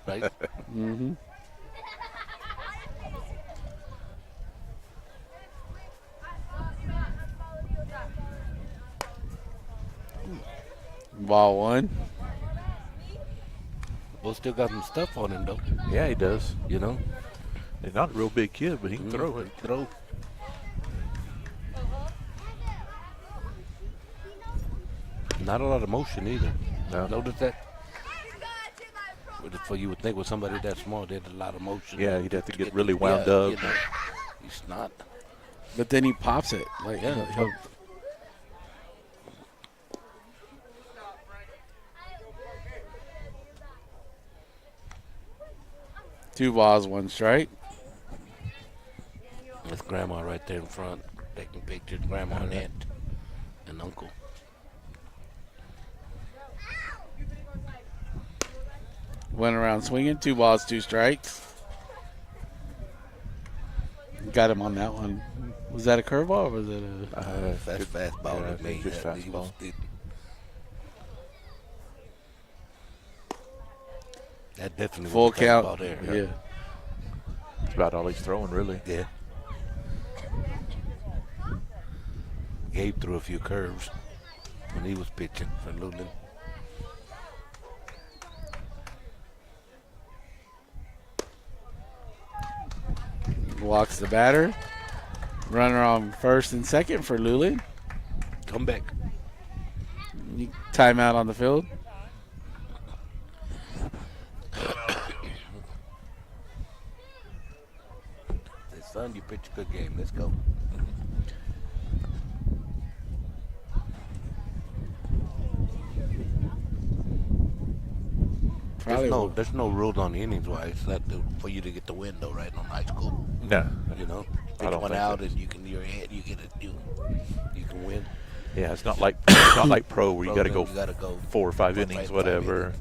Right? Mm-hmm. Ball 1. Boy still got some stuff on him, though. Yeah, he does. You know? He's not a real big kid, but he can throw it. Throw. Not a lot of motion either. No. Notice that? For you would think with somebody that small, there's a lot of motion. Yeah, he'd have to get really wound up. You know, he's not. But then he pops it. Like, Yeah. he'll 2 balls, 1 strike. That's Grandma right there in front, taking pictures. Grandma and Aunt and Uncle. Went around swinging. 2 balls, 2 strikes. Got him on that one. Was that a curveball or was it a? That's fastball yeah, to me. just He was- fastball. That definitely Full was a fastball count. there. Yeah. That's about all he's throwing, really. Yeah. Gabe threw a few curves when he was pitching for Luling. Walks the batter. Runner on first and second for Luling. Come back. Timeout on the field. Say, son, you pitched a good game. Let's go. Probably There's no rules on innings wise for you to get the win though, right? On high school, No. you know, I pitch don't one think out so. and you can your head, you get it, you can win. Yeah, it's not like it's not like pro where you got to go You gotta go 4 or 5 4 or innings, 5 whatever. innings.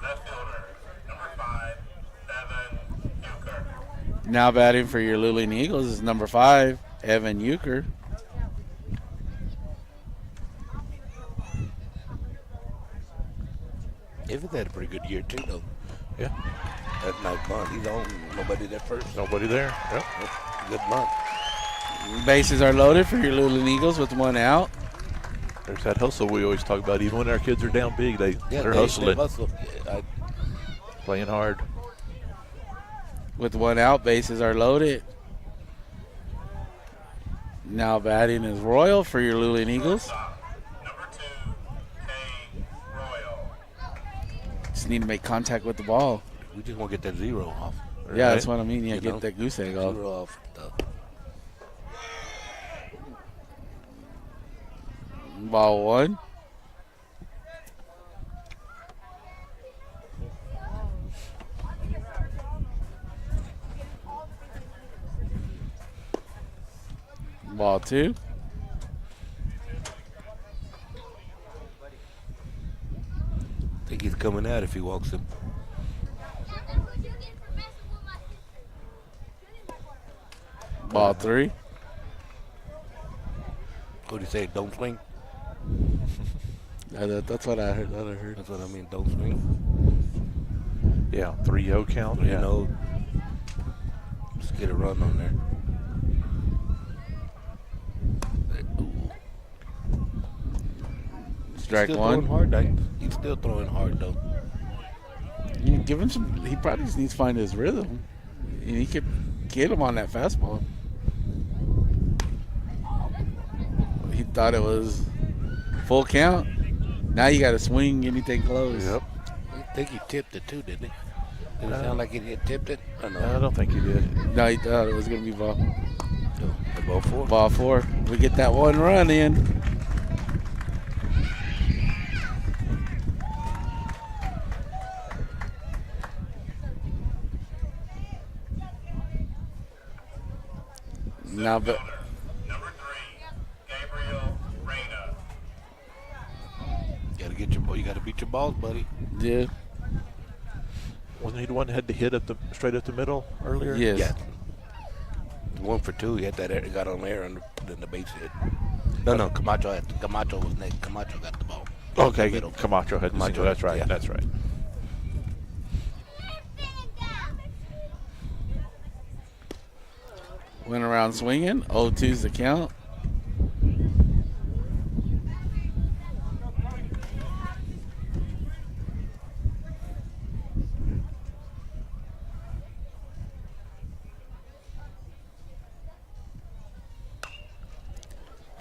Left fielder, number 5, Evan Euchre. Now batting for your Luling Eagles is number 5, Evan Euchre. Evans had a pretty good year too, though. Yeah, That's nice month. He's on. Nobody there first. nobody there. Yep. Good month. Bases are loaded for your Luling Eagles with 1 out. There's that hustle we always talk about. Even when our kids are down big, they're They hustling, hustle. Yeah, playing hard. With 1 out, bases are loaded. Now batting is Royal for your Luling Eagles. Number 2, Kane Royal. Just need to make contact with the ball. we just want to get that 0 off. Yeah, that's what I mean. Yeah, You get know? that goose egg off. 0 off. Ball 1. Ball 2. I think he's coming out if he walks him. Ball 3. What do you say? Don't swing? That's what I heard. That's what I mean. Don't swing. Yeah, 3-0 count. You Yeah. know, just get a run on there. Ooh. Strike Still 1. throwing hard. Though. He's still throwing hard though. You give him some. He probably just needs to find his rhythm. And he could get him on that fastball. He thought it was full count. Now you got to swing anything close. Yep. I think he tipped it too, didn't he? Did it sound like he had tipped it? Or no? I don't think he did. No, he thought it was going to be ball. The ball 4. Ball 4. We get that 1 run in. Now, but Number 3, Gabriel Reyna. You got to beat your balls, buddy. yeah, Wasn't he the one that had to hit straight up the middle earlier? yes. Yeah. 1 for 2. He had that air, got on there and then the base hit. No, Camacho was next. Camacho got the ball. Okay, Middle. Camacho had the Camacho, single. That's right. yeah. That's right. Went around swinging. 0-2's the count.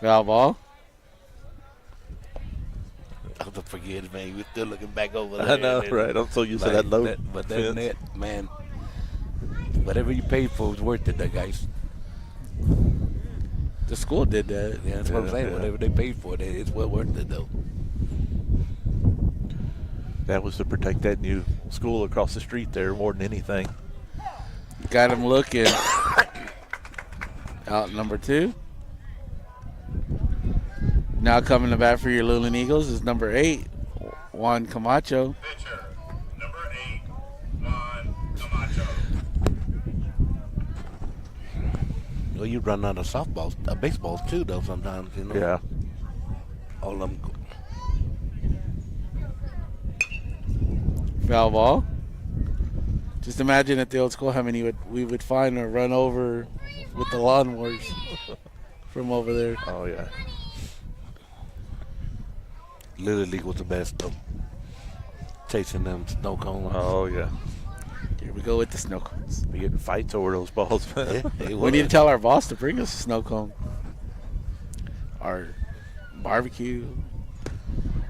Foul ball. I'll forget it, man. We're still looking back over there. I know, right? I'm so used to that low But that fence. net, man, whatever you paid for is worth it, that guys. The school did that. Yeah, that's what I'm saying. Yeah. Whatever they paid for, it's well worth it, though. That was to protect that new school across the street there more than anything. Got him looking. Out number 2. Now coming to bat for your Luling Eagles is number 8, Juan Camacho. Pitcher, number 8, Juan Camacho. Well, you run out of softballs, baseballs too, though. Sometimes, you know. Yeah. All of them. Foul ball. Just imagine at the old school how many we would find or run over with the lawnmowers from over there. Oh, yeah. Little League was the best, though. Chasing them snow cones. Oh, yeah. Here we go with the snow cones. We getting fights over those balls. Yeah, it We need to was. tell our boss to bring us a snow cone. Our barbecue.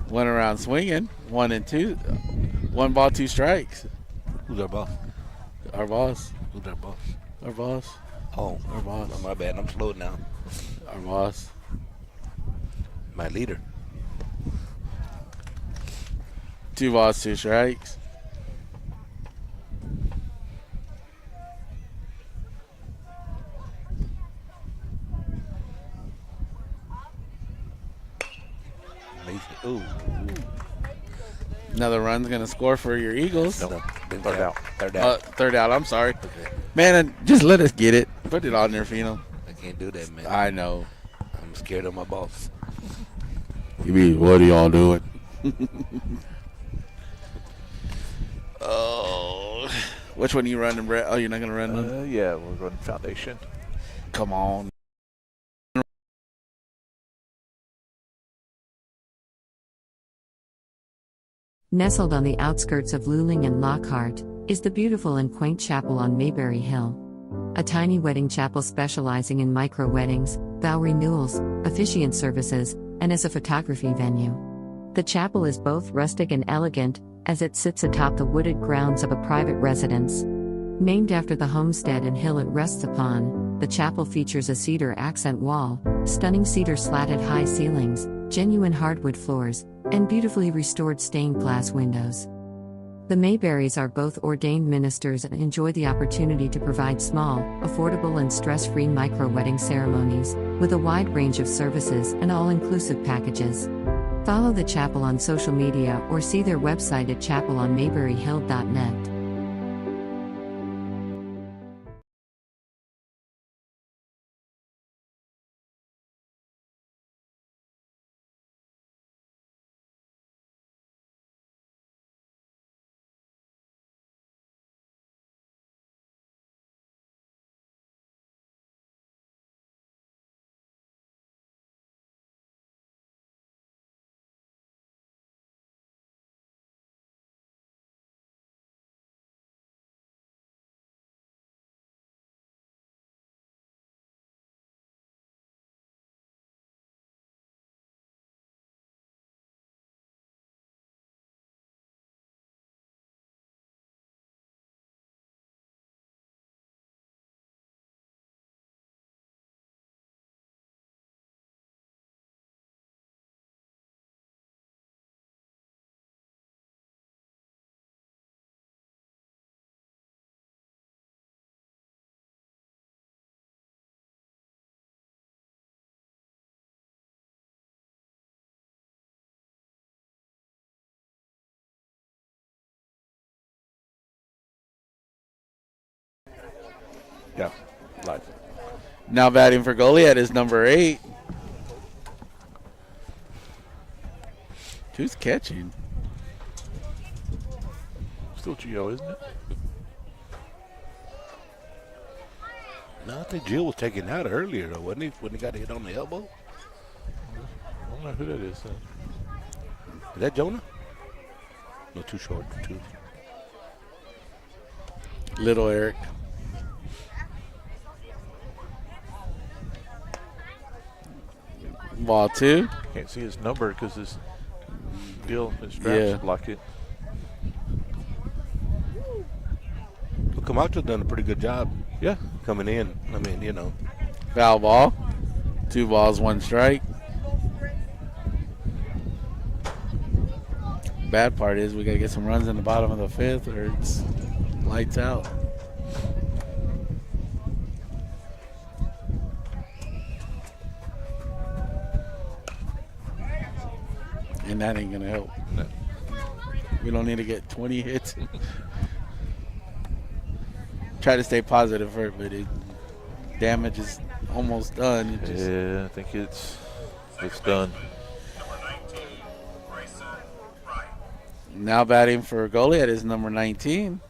Went around swinging. 1-2. 1 ball, 2 strikes. Who's our boss? Our boss. Who's our boss? Our boss. Oh, Our boss. my bad. I'm slow now. Our boss. My leader. 2 balls, 2 strikes. Ooh. Another run's going to score for your Eagles. No. Third Third out. Third out. Third out, I'm sorry. Okay. Man, just let us get it. Put it on there, Fino. I can't do that, man. I know. I'm scared of my boss. You mean, what are y'all doing? Oh. Which one are you running, Brett? Oh, you're not going to run them? Yeah, we're running foundation. Come on. Nestled on the outskirts of Luling and Lockhart, is the beautiful and quaint chapel on Mayberry Hill. A tiny wedding chapel specializing in micro weddings, vow renewals, officiant services, and as a photography venue. The chapel is both rustic and elegant, as it sits atop the wooded grounds of a private residence. Named after the homestead and hill it rests upon, the chapel features a cedar accent wall, stunning cedar slatted high ceilings, genuine hardwood floors, and beautifully restored stained glass windows. The Mayberrys are both ordained ministers and enjoy the opportunity to provide small, affordable and stress-free micro-wedding ceremonies, with a wide range of services and all-inclusive packages. Follow the chapel on social media or see their website at chapelonmayberryhill.net. Yeah, live. Now batting for Goliad is number 8. Who's catching? Still Gio, isn't it? No, I think Jill was taken out earlier, though, wasn't he? When he got hit on the elbow? I don't know who that is. Is that Jonah? No, too short. Too. Little Eric. Ball 2. Can't see his number because his straps block it. Well, Camacho's done a pretty good job. Yeah. Coming in. I mean, you know. Foul ball. 2 balls, 1 strike. Bad part is we got to get some runs in the bottom of the 5th or it's lights out. And that ain't going to help. No. We don't need to get 20 hits. Try to stay positive for it, but damage is almost done. Yeah, I think it's done. Now batting for Goliad is number 19.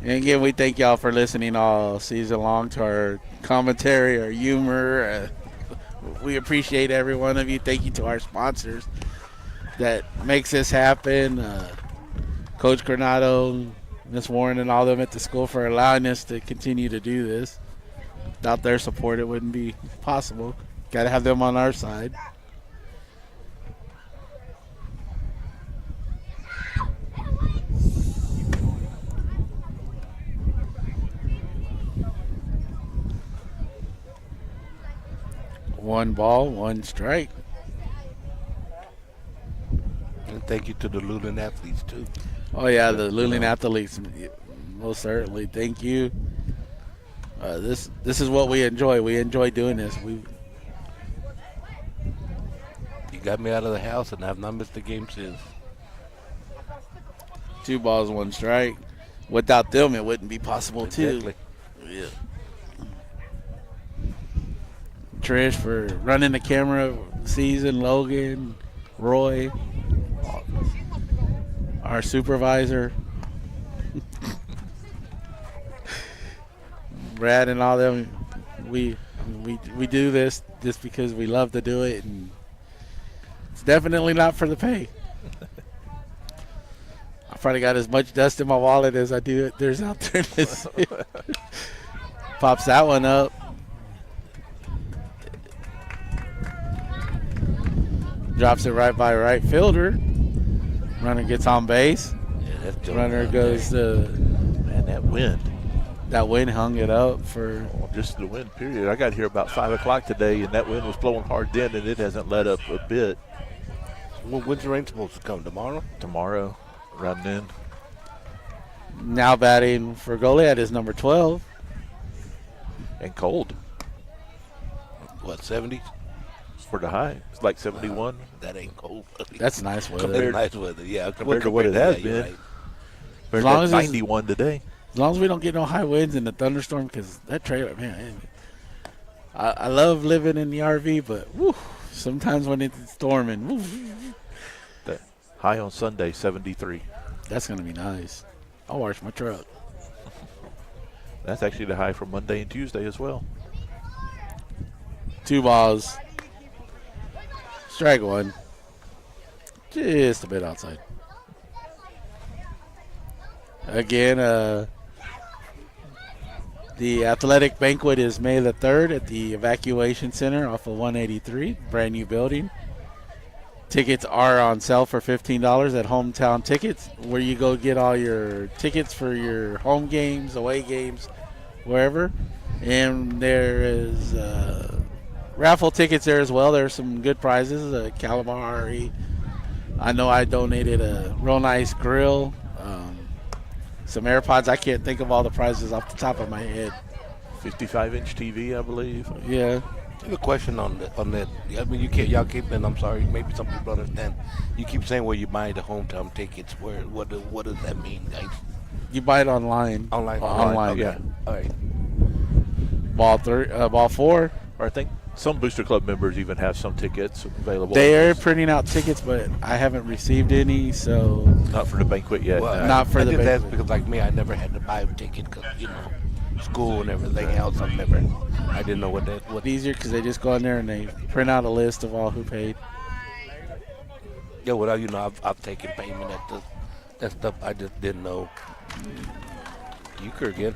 And again, we thank y'all for listening all season long to our commentary, our humor. We appreciate every one of you. Thank you to our sponsors that makes this happen. Coach Coronado, Miss Warren, and all of them at the school for allowing us to continue to do this. Without their support, it wouldn't be possible. Got to have them on our side. One ball, 1 strike. And thank you to the Luling athletes, too. Oh, yeah, the Luling athletes, most certainly. Thank you. This is what we enjoy. We enjoy doing this. You got me out of the house, and I've not missed a game since. 2 balls, 1 strike. Without them, it wouldn't be possible, Exactly. too. Yeah. Trish for running the camera, Season, Logan, Roy, our supervisor, Brad, and all them. We do this just because we love to do it, and it's definitely not for the pay. I probably got as much dust in my wallet as I do there's out there. Pops that one up. Drops it right by right fielder. Runner gets on base. Yeah, that's Runner goes to. Man, that wind. That wind hung it up for. Just the wind, period. I got here about 5 o'clock today, and that wind was blowing hard then, and it hasn't let up a bit. Well, when's the rain supposed to come? Tomorrow? Tomorrow, around noon. Now batting for Goliad is number 12. And cold. What, 70? For the high. It's like 71. That ain't cold, buddy. That's nice weather. That's nice weather, yeah. Compared to what it has been. Right. As long as 91 today. As long as we don't get no high winds and the thunderstorm, because that trailer, man, I love living in the RV, but woo, sometimes when it's storming, woo, The high on Sunday, 73. that's going to be nice. I'll wash my truck. That's actually the high for Monday and Tuesday as well. 2 balls. Strike 1. Just a bit outside. Again, the athletic banquet is May the 3rd at the Evacuation Center off of 183, brand new building. Tickets are on sale for $15 at Hometown Tickets, where you go get all your tickets for your home games, away games, wherever. And there is raffle tickets there as well. There's some good prizes, calamari. I know I donated a real nice grill, some AirPods. I can't think of all the prizes off the top of my head. 55-inch TV, I believe. Yeah. I have a question on that. I mean, y'all keep, and I'm sorry, maybe some people don't understand. You keep saying where you buy the hometown tickets. What does that mean, guys? You buy it online. Online. Online, Okay. yeah. All right. Ball 4. Or I think some Booster Club members even have some tickets available. They are printing out tickets, but I haven't received any, so Not for the banquet yet. Well, no. not for I the did that banquet. because, like me, I never had to buy a ticket because, school and everything else. I didn't know what easier because they just go in there and they print out a list of all who paid. Yeah, well, I've taken payment at that stuff. I just didn't know. Euchre again.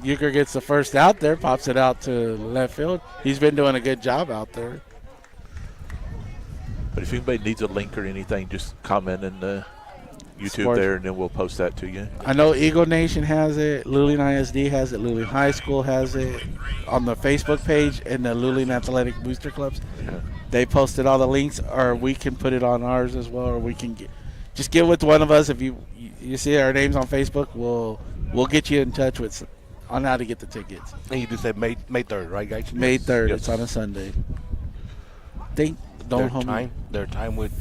Euchre gets the first out there, pops it out to left field. He's been doing a good job out there. But if anybody needs a link or anything, just comment in the YouTube Sports. there, and then we'll post that to you. I know Eagle Nation has it, Luling ISD has it, Luling High School has it on the Facebook page, and the Luling Athletic Booster Clubs. Yeah. They posted all the links, or we can put it on ours as well, or we can just get with one of us. If you see our names on Facebook, we'll get you in touch with on how to get the tickets. And you just said May 3rd, right, guys? May 3rd, Yes. It's on a Sunday. Think Their time with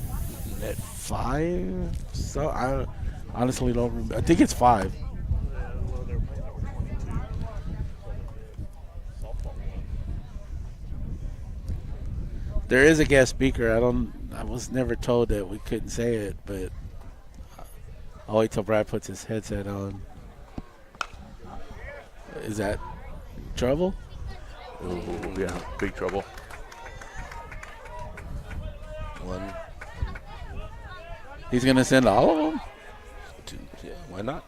at 5. So I honestly don't remember. I think it's 5. There is a guest speaker. I was never told that we couldn't say it, but I'll wait till Brad puts his headset on. Is that trouble? Ooh, yeah, big trouble. one, He's gonna send all of them. 2. Yeah, why not?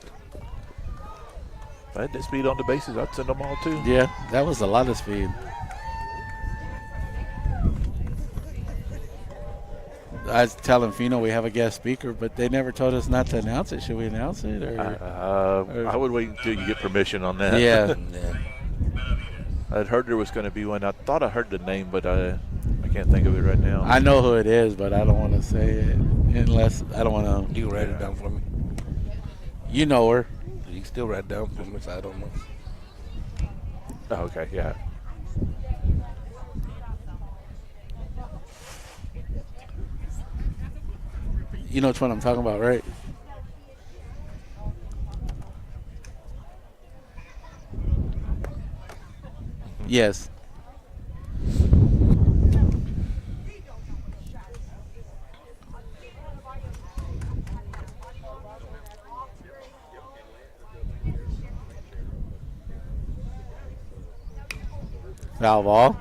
If I had that speed on the bases, I'd send them all too. Yeah, that was a lot of speed. I was telling Fino we have a guest speaker, but they never told us not to announce it. Should we announce it? Or I would wait until you get permission on that. yeah. Yeah. I'd heard there was going to be one. I thought I heard the name, but I can't think of it right now. I know who it is, but I don't want to say it unless I don't want to. You can write it down for me. You know her. You can still write it down for me, so I don't know. Oh, okay, yeah. You know which one I'm talking about, right? Yes. Foul ball.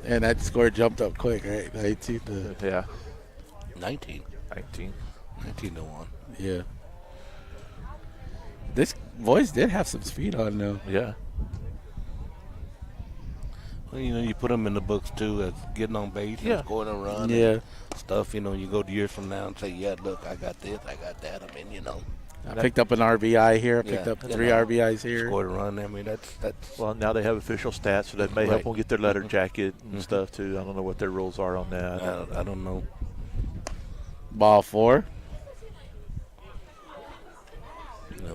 And that score jumped up quick, right? 19 to, Yeah, 19. 19. 19 to 1. yeah. This boys did have some speed on though. Yeah. Well, you put them in the books too as getting on base, Yeah. and scoring a run, Yeah. and stuff. You go years from now and say, yeah, look, I got this, I got that. I mean, I picked up an RBI here. I picked Yeah, up you 3 know, RBIs here. scored a run. I mean, that's Well, now they have official stats, so that may help Right. them get their letter jacket and stuff too. I don't know what their rules are on that. I don't know. Ball 4.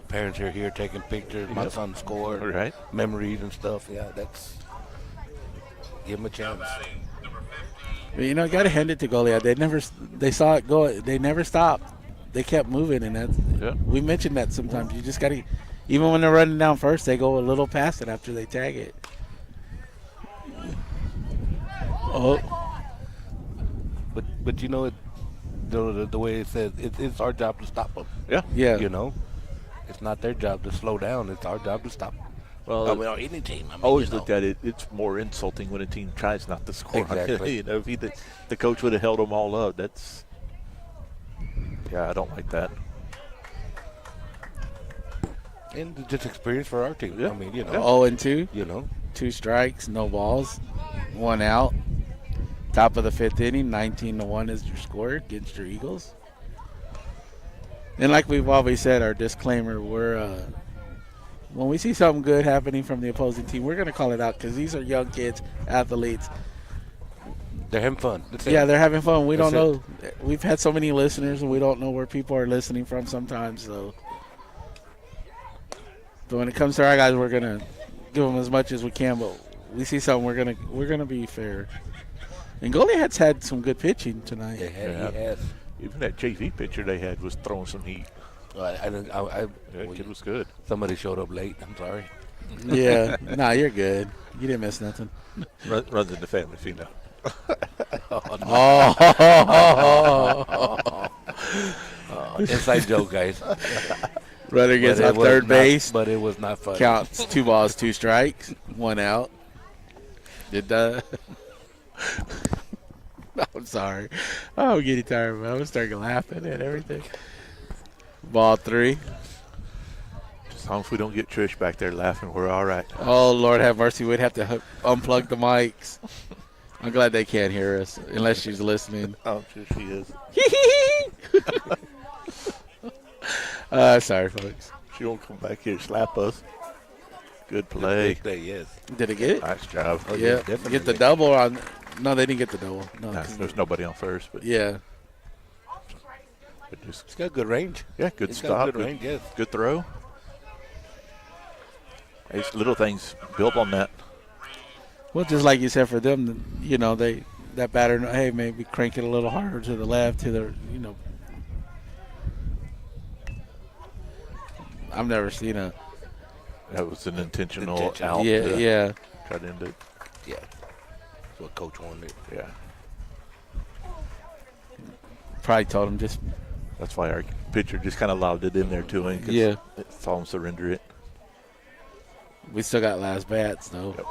Parents are here taking pictures. My son scored, Right. memories and stuff. Yeah, that's give him a chance. But, you got to hand it to Goliad. They saw it go. They never stopped. They kept moving, and Yeah. we mentioned that sometimes. You just got to, even when they're running down first, they go a little past it after they tag it. Oh, But the way it says, it's our job to stop them. Yeah. yeah. It's not their job to slow down. It's our job to stop them. Well, I mean, on any team. I mean, always looked at it. It's more insulting when a team tries not to score. Exactly. If the coach would have held them all up, that's. Yeah, I don't like that. And just experience for our team. Yeah. I mean, 0-2. 2 strikes, no balls, 1 out. Top of the 5th inning, 19-1 is your score against your Eagles. And like we've always said, our disclaimer, when we see something good happening from the opposing team, we're going to call it out because these are young kids, athletes. They're having fun. That's it. Yeah, they're having fun. We That's don't know. We've had so many listeners, and we don't know where people are listening from sometimes. So, but when it comes to our guys, we're going to give them as much as we can. But we see something, we're gonna be fair. And Goliad's had some good pitching tonight. He has. Even that JV pitcher they had was throwing some heat. The That kid was good. Somebody showed up late. I'm sorry. Yeah. Nah, you're good. You didn't miss nothing. Runs in the family, Fino. Inside joke, guys. Brother gets But it on was third not- base. But it was not funny. Counts 2 balls, 2 strikes, 1 out. I'm sorry. I'm getting tired, man. I'm gonna start laughing at everything. Ball 3. As long as we don't get Trish back there laughing, we're all right. Oh, Lord have mercy. We'd have to unplug the mics. I'm glad they can't hear us, unless she's listening. I'm sure she is. Sorry, folks. She won't come back here and slap us. Good play. Good play, yes. Did it get it? Nice job. Oh, Yeah. definitely. Get the double on. No, they didn't get the double. No. Nah, there's nobody on first, but Yeah. just It's got good range. yeah, good It's stop, got good range, yes. good throw. These little things build on that. Well, just like you said, for them, you know, that batter, hey, maybe crank it a little harder to the left, to the, you know. I've never seen a. That was an intentional Intentional. out. Yeah, yeah. Try to end it. Yeah. That's what Coach wanted. Yeah. Probably told him just. That's why our pitcher just kind of lobbed it in there to him. 'Cause Yeah. it saw him surrender it. We still got last bats, though. Yep.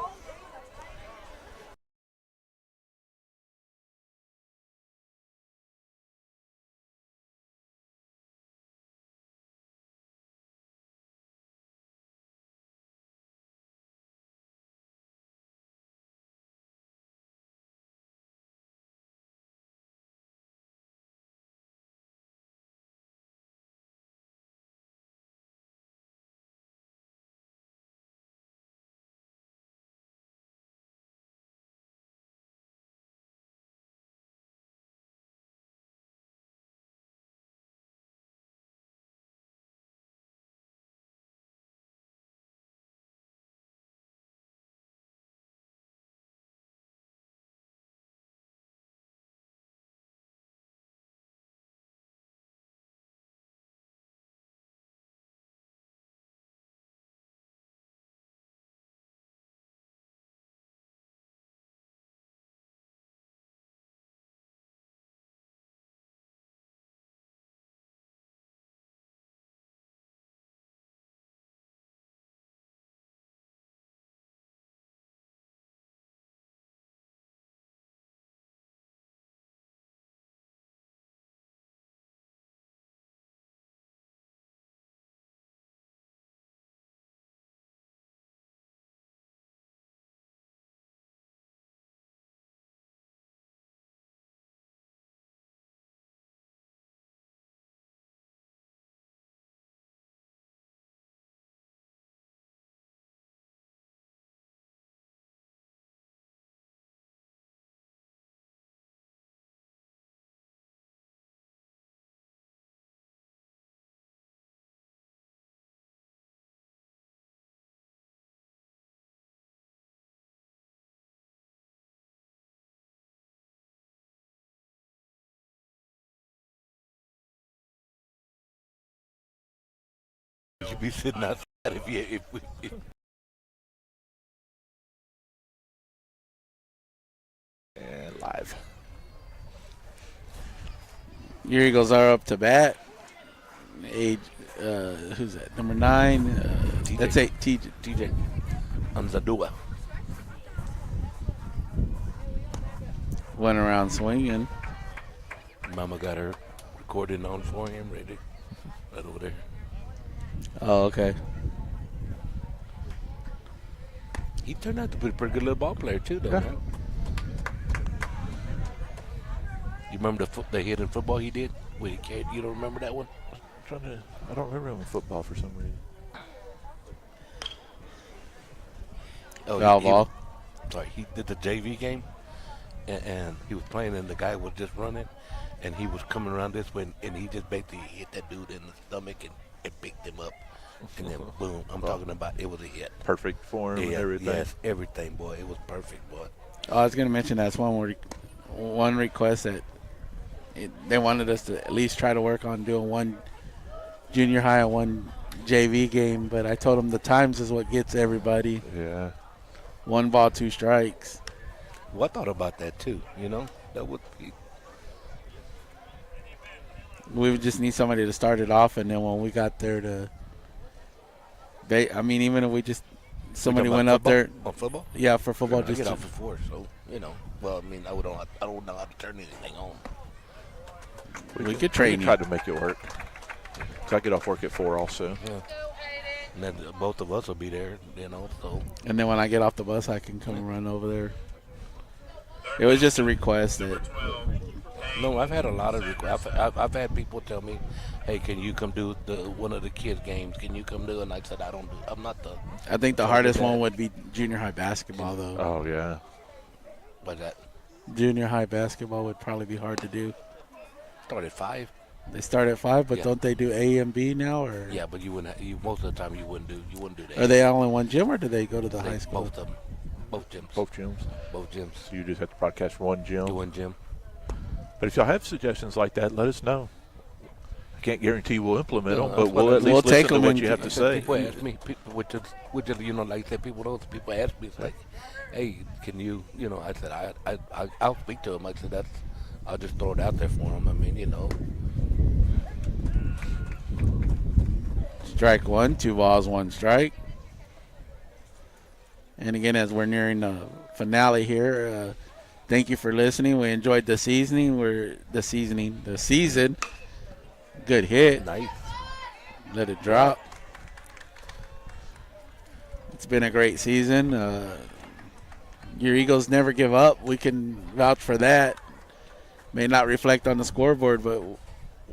You'd be sitting outside if And live. Your Eagles are up to bat. Age, who's that? Number 9. TJ. That's 8. TJ. Anzadua. Went around swinging. Mama got her recording on for him, ready, right over there. Oh, okay. He turned out to be a pretty good little ball player too, though. Yeah. Man. You remember the hit in football he did? When he carried, you don't remember that one? I don't remember him in football for some reason. Oh, Foul ball. Sorry, he did the JV game, and he was playing, and the guy was just running, and he was coming around this way, and he just basically hit that dude in the stomach and picked him up, and then boom. I'm talking about it was a hit. Perfect form and Yeah, everything. yes, everything, boy. It was perfect, boy. Oh, I was going to mention that's one request that they wanted us to at least try to work on doing one junior high and one JV game, but I told him the times is what gets everybody. Yeah. 1 ball, 2 strikes. Well, I thought about that too. That would be. We would just need somebody to start it off, and then when we got there even if we just somebody went up there. On football? Yeah, for football. I Just get off at 4, so Well, I mean, I don't know how to turn anything on. We could train you. Try to make it work. So I get off work at 4 also. Yeah. And then both of us will be there, so. And then when I get off the bus, I can come run over there. It was just a request that. No, I've had a lot of requests. I've had people tell me, "Hey, can you come do one of the kids' games? Can you come do?" And I said, "I don't do. I'm not the." I think the hardest one would be junior high basketball, though. Oh yeah. What's that? Junior high basketball would probably be hard to do. Start at 5. They start at 5, but Yeah. don't they do A and B now? Or Yeah, but you wouldn't. Most of the time, you wouldn't do that. are they all in one gym, or do they go to the high school? Both of them. Both gyms. Both gyms. Both gyms. So you just have to broadcast for one gym. Do one gym. But if y'all have suggestions like that, let us know. I can't guarantee we'll implement them, No, but that's we'll what at we'll least take listen to them what and- you have to I said, say. people ask me, which is like I said, people ask me, it's like, hey, can you, I said, I'll speak to them. I said, I'll just throw it out there for them. I mean, Strike 1, 2 balls, 1 strike. And again, as we're nearing the finale here, thank you for listening. We enjoyed the season. The season. Good hit. nice. Let it drop. It's been a great season. Your Eagles never give up. We can vouch for that. May not reflect on the scoreboard, but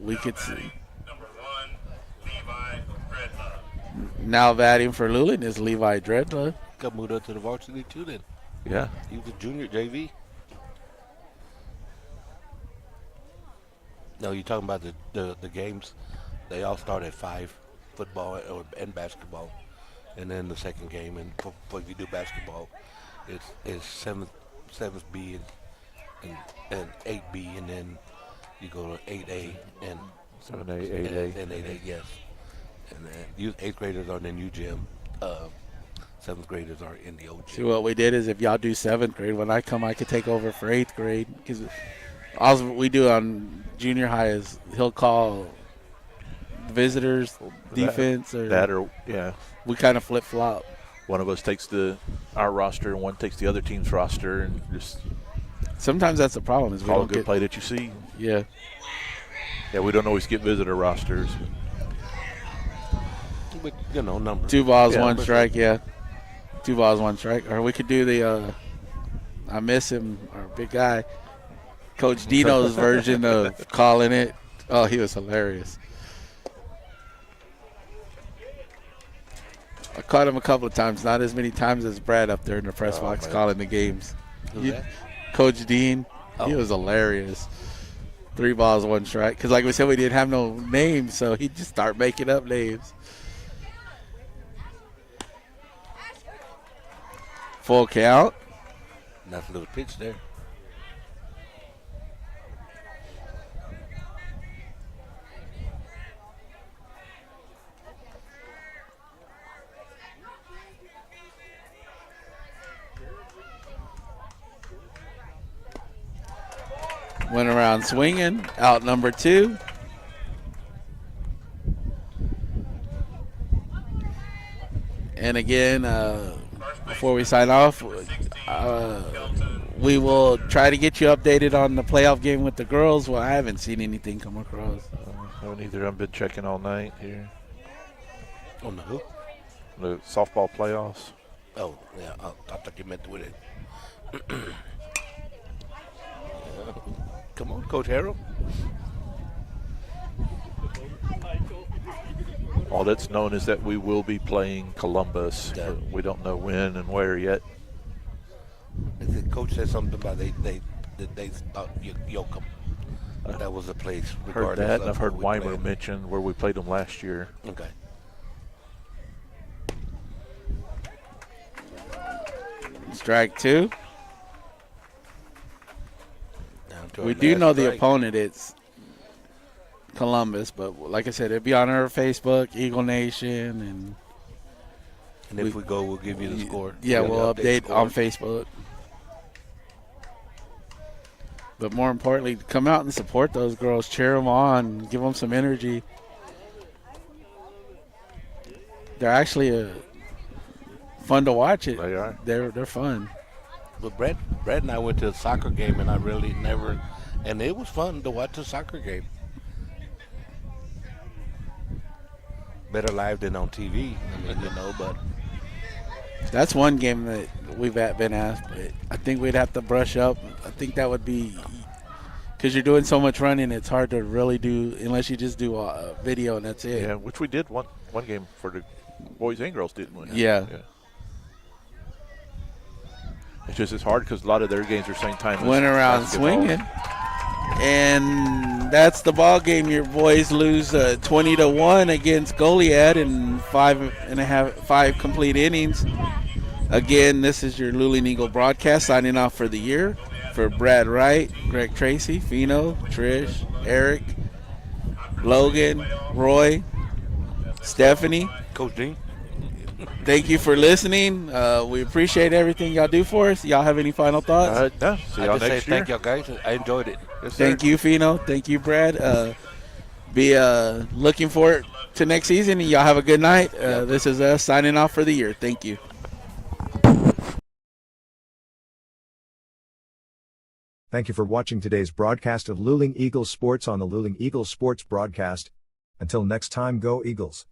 we could see. Number 1, Levi Redlove. Now batting for Luling is Levi Dredla. Got moved up to the varsity too then. Yeah. He was a junior JV. No, you're talking about the games. They all start at 5, football and basketball. And then the second game, and if you do basketball, it's 7th B and 8B, and then you go to 8A and 7A, 8A. and 8A, yes. And then 8th graders are in the new gym. 7th graders are in the old See, gym. what we did is if y'all do 7th grade, when I come, I could take over for 8th grade. Because all we do on junior high is he'll call visitors, defense, or yeah. we kind of flip-flop. One of us takes our roster and one takes the other team's roster and just Sometimes that's the problem. Is we call a don't good get play that you see. Yeah. Yeah, we don't always get visitor rosters. But, numbers. 2 balls, Yeah, 1 but- strike. Yeah. 2 balls, 1 strike. Or we could do the I miss him, our big guy, Coach Dino's version of calling it. Oh, he was hilarious. I caught him a couple of times, not as many times as Brad up there in the press box man. calling the games. Who's that? Coach Dean, he Oh. was hilarious. 3 balls, 1 strike. Because like we said, we didn't have no names, so he'd just start making up names. Full count. Nice little pitch there. Went around swinging. Out number 2. And again, before we sign off, we will try to get you updated on the playoff game with the girls. Well, I haven't seen anything come across. I haven't either. I've been checking all night here. On the hook? The softball playoffs. Oh, yeah. I thought you meant with it. Yeah. Come on, Coach Harold. All that's known is that we will be playing Columbus. Yeah. We don't know when and where yet. The coach said something about they thought Yoakum. That was the place. Heard regardless that, and of I've heard who we Weimer played. mention where we played them last year. Okay. Strike 2. Down to our We do last know the strike. opponent. It's Columbus, but like I said, it'll be on our Facebook, Eagle Nation, And if we go, we'll give you the score. yeah, we'll update scores. on Facebook. But more importantly, come out and support those girls, cheer them on, give them some energy. They're actually fun to watch. It. They are. They're fun. But Brad and I went to a soccer game, and I really never, and it was fun to watch a soccer game. Better live than on TV, but That's one game that we've been asked, but I think we'd have to brush up. I think that would be, because you're doing so much running, it's hard to really do, unless you just do a video and that's it. Yeah, which we did one game for the boys and girls, didn't we? Yeah. It's just as hard because a lot of their games are same time. Went around swinging. And that's the ball game. Your boys lose 20-1 against Goliad in 5 complete innings. Again, this is your Luling Eagle broadcast signing off for the year. For Brad Wright, Greg Tracy, Fino, Trish, Eric, Logan, Roy, Stephanie, Coach Dean. Thank you for listening. We appreciate everything y'all do for us. Y'all have any final thoughts? No. See y'all I just say next year. thank y'all guys. I enjoyed it. Yes, sir. Thank you, Fino. Thank you, Brad. Be looking forward to next season, and y'all have a good night. This is us signing off for the year. Thank you. Thank you for watching today's broadcast of Luling Eagles Sports on the Luling Eagles Sports broadcast. Until next time, go Eagles.